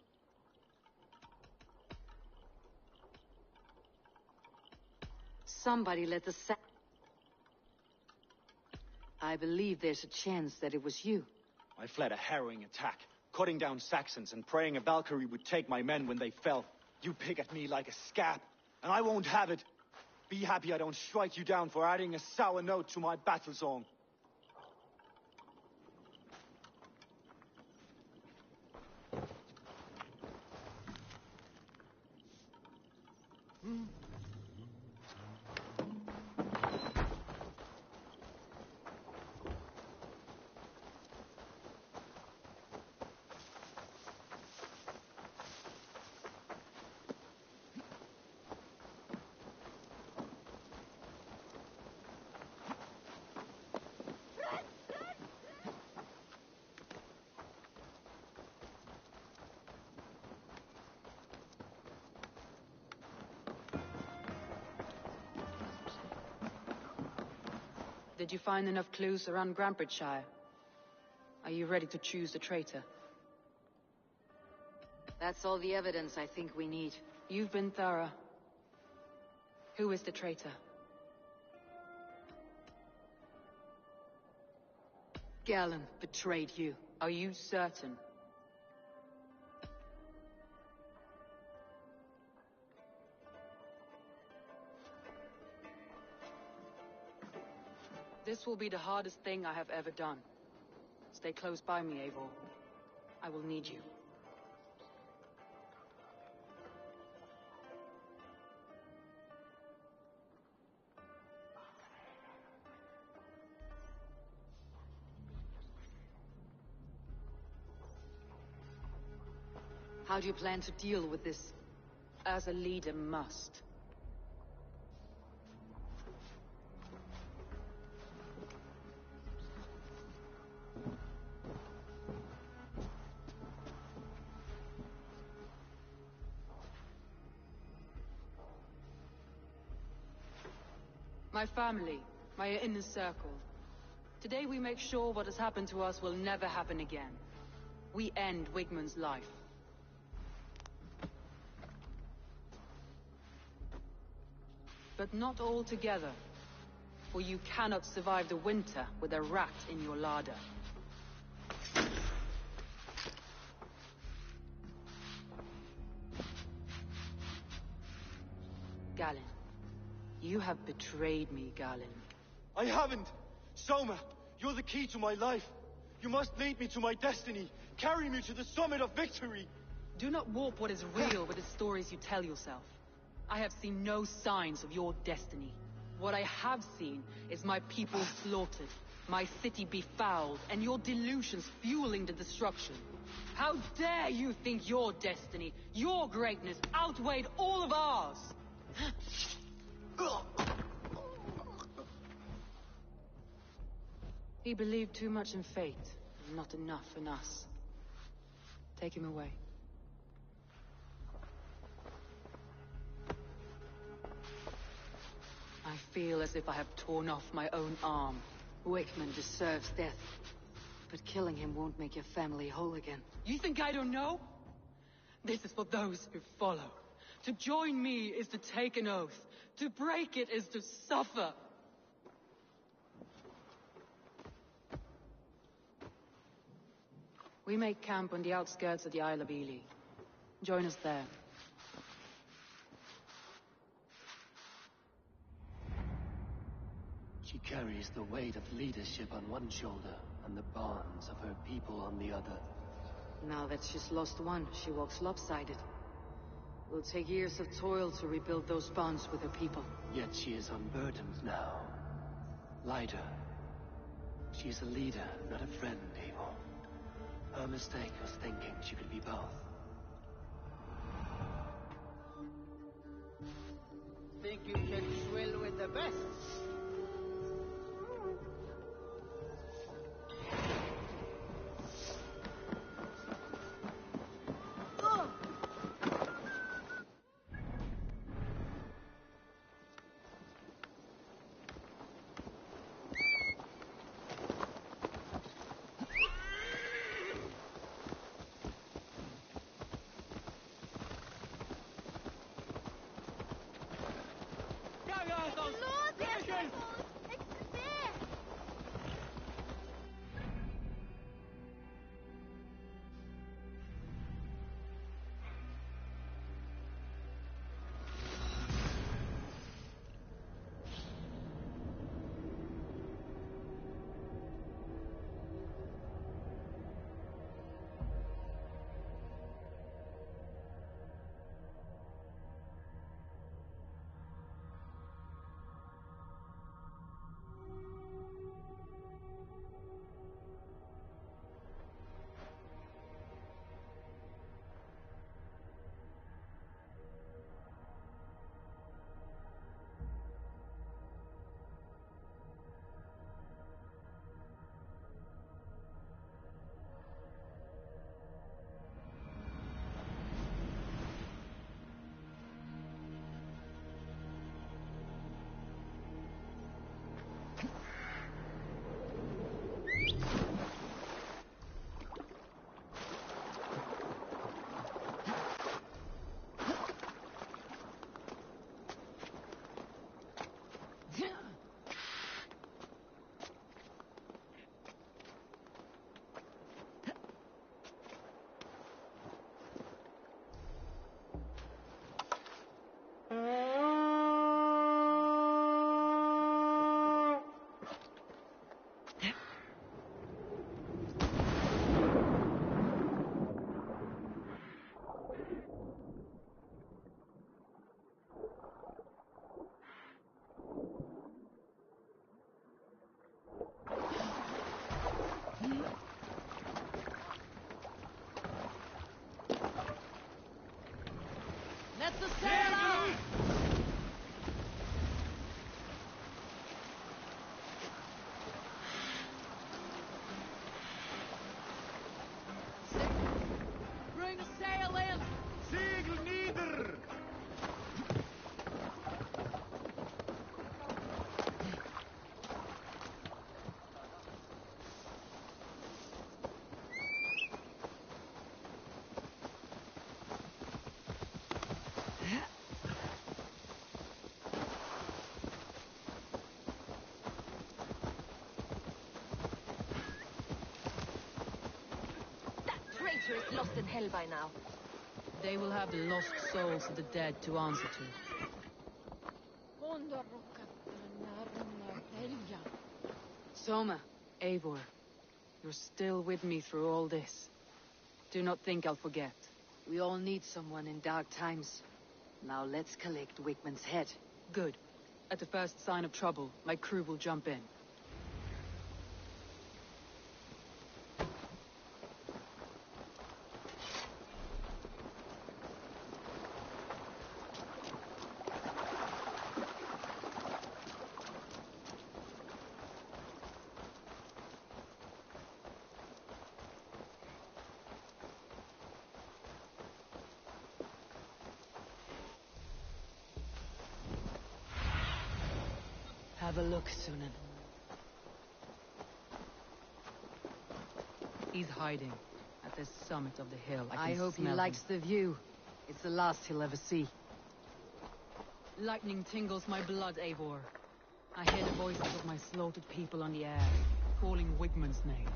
Somebody let the I believe there's a chance that it was you.
I fled a harrowing attack, cutting down Saxons and praying a Valkyrie would take my men when they fell. You pick at me like a scab, and I won't have it. Be happy I don't strike you down for adding a sour note to my battle song.
Did you find enough clues around Grantbridgeshire? Are you ready to choose the traitor?
That's all the evidence I think we need.
You've been thorough. Who is the traitor?
Galen betrayed you.
Are you certain? This will be the hardest thing I have ever done. Stay close by me, Eivor. I will need you.
How do you plan to deal with this?
As a leader must. My family, my inner circle. Today we make sure what has happened to us will never happen again. We end Wigmund's life. But not all together, for you cannot survive the winter with a rat in your larder. Galen. You have betrayed me, Galen.
I haven't! Soma, you're the key to my life. You must lead me to my destiny. Carry me to the summit of victory.
Do not warp what is real with the stories you tell yourself. I have seen no signs of your destiny. What I have seen is my people slaughtered, my city befouled, and your delusions fueling the destruction. How dare you think your destiny, your greatness, outweighed all of ours? He believed too much in fate, and not enough in us. Take him away. I feel as if I have torn off my own arm.
Wigmund deserves death, but killing him won't make your family whole again.
You think I don't know? This is for those who follow. To join me is to take an oath. To break it is to suffer. We make camp on the outskirts of the Isle of Ely. Join us there.
She carries the weight of leadership on one shoulder and the bonds of her people on the other.
Now that she's lost one, she walks lopsided. It will take years of toil to rebuild those bonds with her people.
Yet she is unburdened now. Lighter. She is a leader, not a friend, Eivor. Her mistake was thinking she could be both.
Think you can swill with the best? Let the sail out! Bring a sail in!
Segel nieder!
Traitor is lost in hell by now.
They will have the lost souls of the dead to answer to. Soma, Eivor, you're still with me through all this. Do not think I'll forget.
We all need someone in dark times. Now let's collect Wigman's head.
Good. At the first sign of trouble, my crew will jump in. Have a look, Sunan. He's hiding at the summit of the hill.
I hope he likes the view. It's the last he'll ever see.
Lightning tingles my blood, Eivor. I hear the voices of my slaughtered people on the air, calling Wigman's name.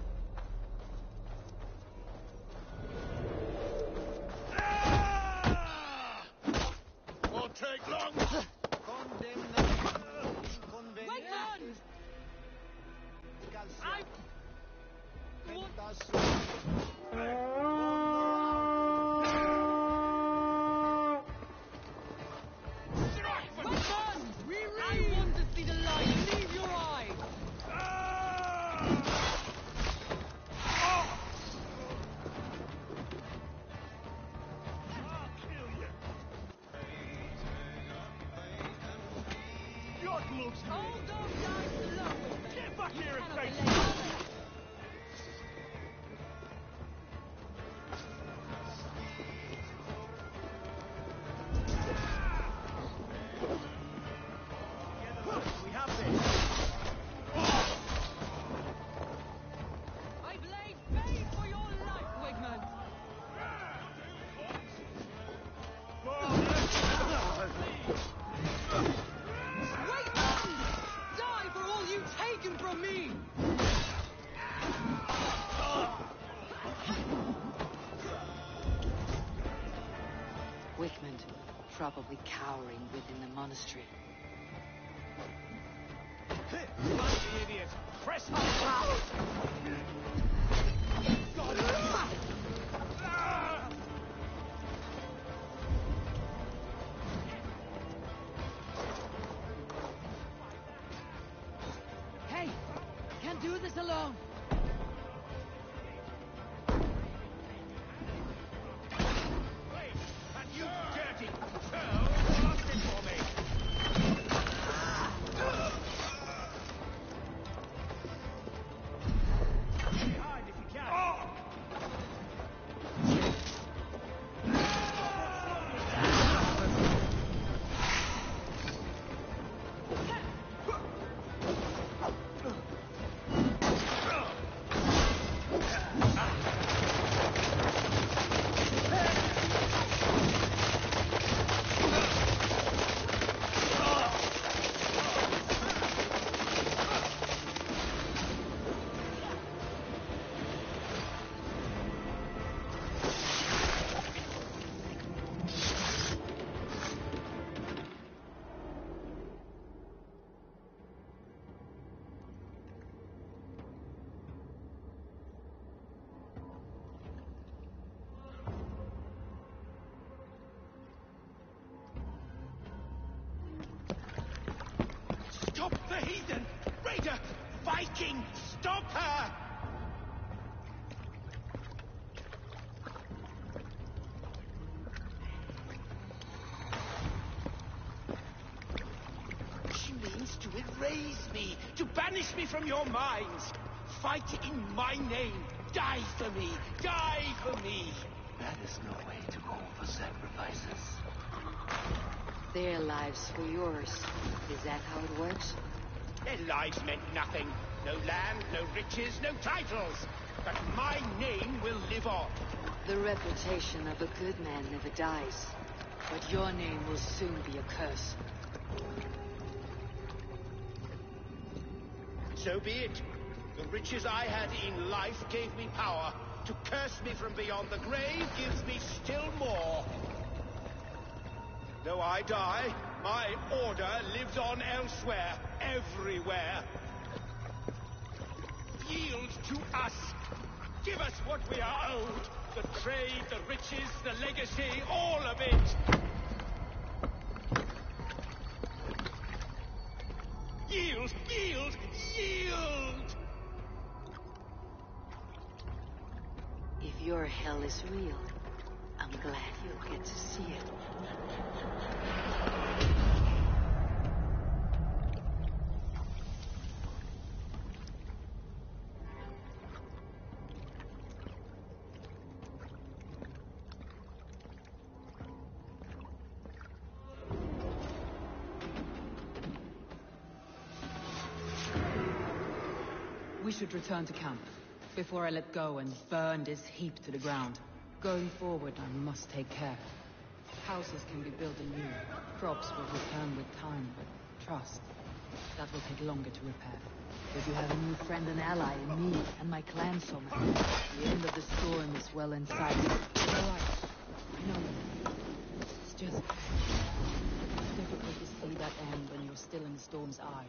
Wickman, probably cowering within the monastery.
Bloody idiot! Press on!
Hey! Can't do this alone!
You dirty girl! Lost it for me! Behind if you can! Stop the heathen! Raider! Viking! Stop her! She means to erase me, to banish me from your minds. Fight in my name. Die for me. Die for me.
That is no way to call for sacrifices.
Their lives for yours. Is that how it works?
Their lives meant nothing. No land, no riches, no titles. But my name will live on.
The reputation of a good man never dies. But your name will soon be a curse.
So be it. The riches I had in life gave me power. To curse me from beyond the grave gives me still more. Though I die, my order lives on elsewhere, everywhere. Yield to us. Give us what we are owed. The trade, the riches, the legacy, all of it. Yield, yield, yield!
If your hell is real, I'm glad you'll get to see it.
We should return to camp, before I let go and burn this heap to the ground. Going forward, I must take care. Houses can be built anew. Crops will return with time, but trust, that will take longer to repair.
But you have a new friend and ally in me and my clan summon. The end of the storm is well in sight.
All right. I know. It's just... different. still in the storm's eye.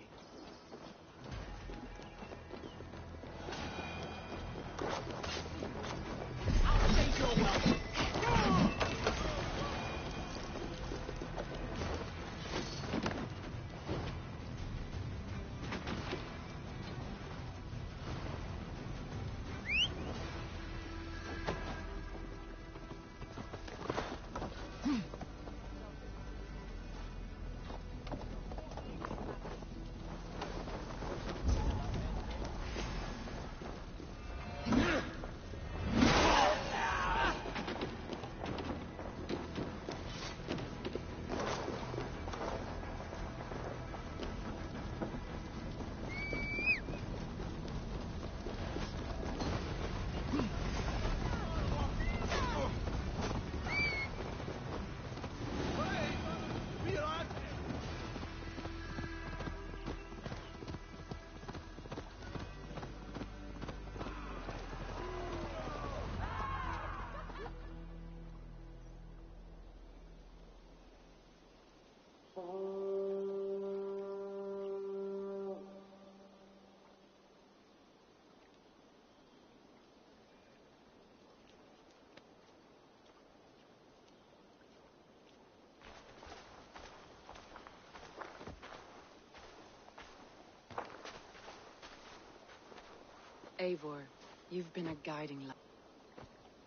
Eivor, you've been a guiding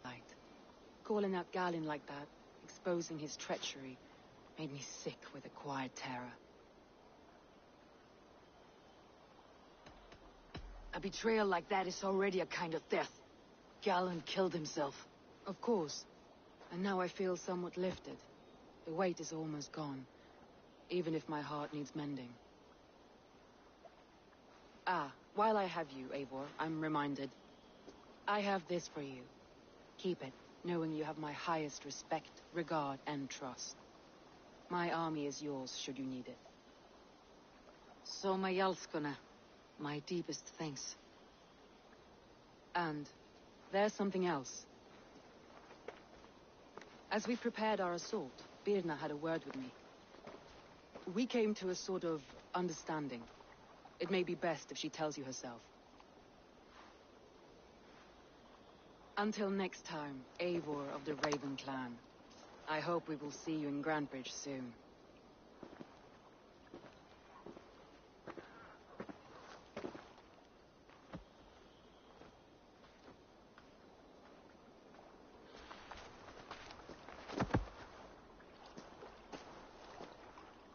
light. Calling out Galin like that, exposing his treachery, made me sick with a quiet terror. A betrayal like that is already a kind of death. Galin killed himself. Of course. And now I feel somewhat lifted. The weight is almost gone, even if my heart needs mending. Ah, while I have you, Eivor, I'm reminded. I have this for you. Keep it, knowing you have my highest respect, regard, and trust. My army is yours, should you need it.
Soma Jalskona, my deepest thanks.
And there's something else. As we prepared our assault, Birna had a word with me. We came to a sort of understanding. It may be best if she tells you herself. Until next time, Eivor of the Raven clan. I hope we will see you in Grantebridge soon.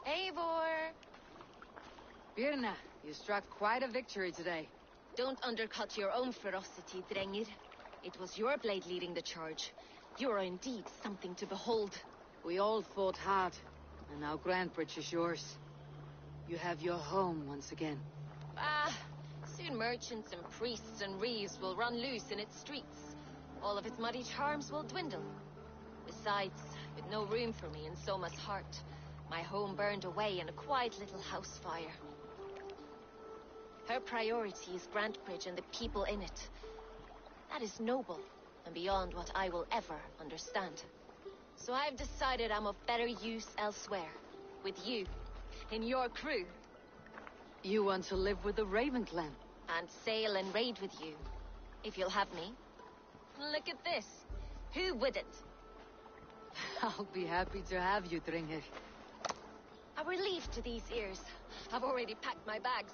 Eivor!
Birna, you struck quite a victory today.
Don't undercut your own ferocity, Drengir. It was your blade leading the charge. You are indeed something to behold.
We all fought hard, and now Grantebridge is yours. You have your home once again.
Ah, soon merchants and priests and reeves will run loose in its streets. All of its muddy charms will dwindle. Besides, with no room for me in Soma's heart, my home burned away in a quiet little house fire. Her priority is Grantebridge and the people in it. That is noble, and beyond what I will ever understand. So I've decided I'm of better use elsewhere. With you, in your crew.
You want to live with the Raven clan?
And sail and raid with you, if you'll have me. Look at this. Who wouldn't?
I'll be happy to have you, Drengir.
A relief to these ears. I've already packed my bags.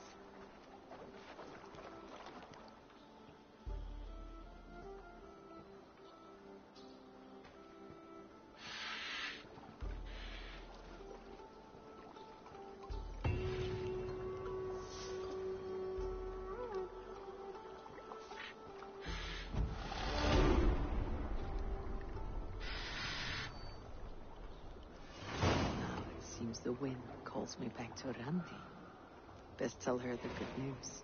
The wind calls me back to Randi. Best tell her the good news.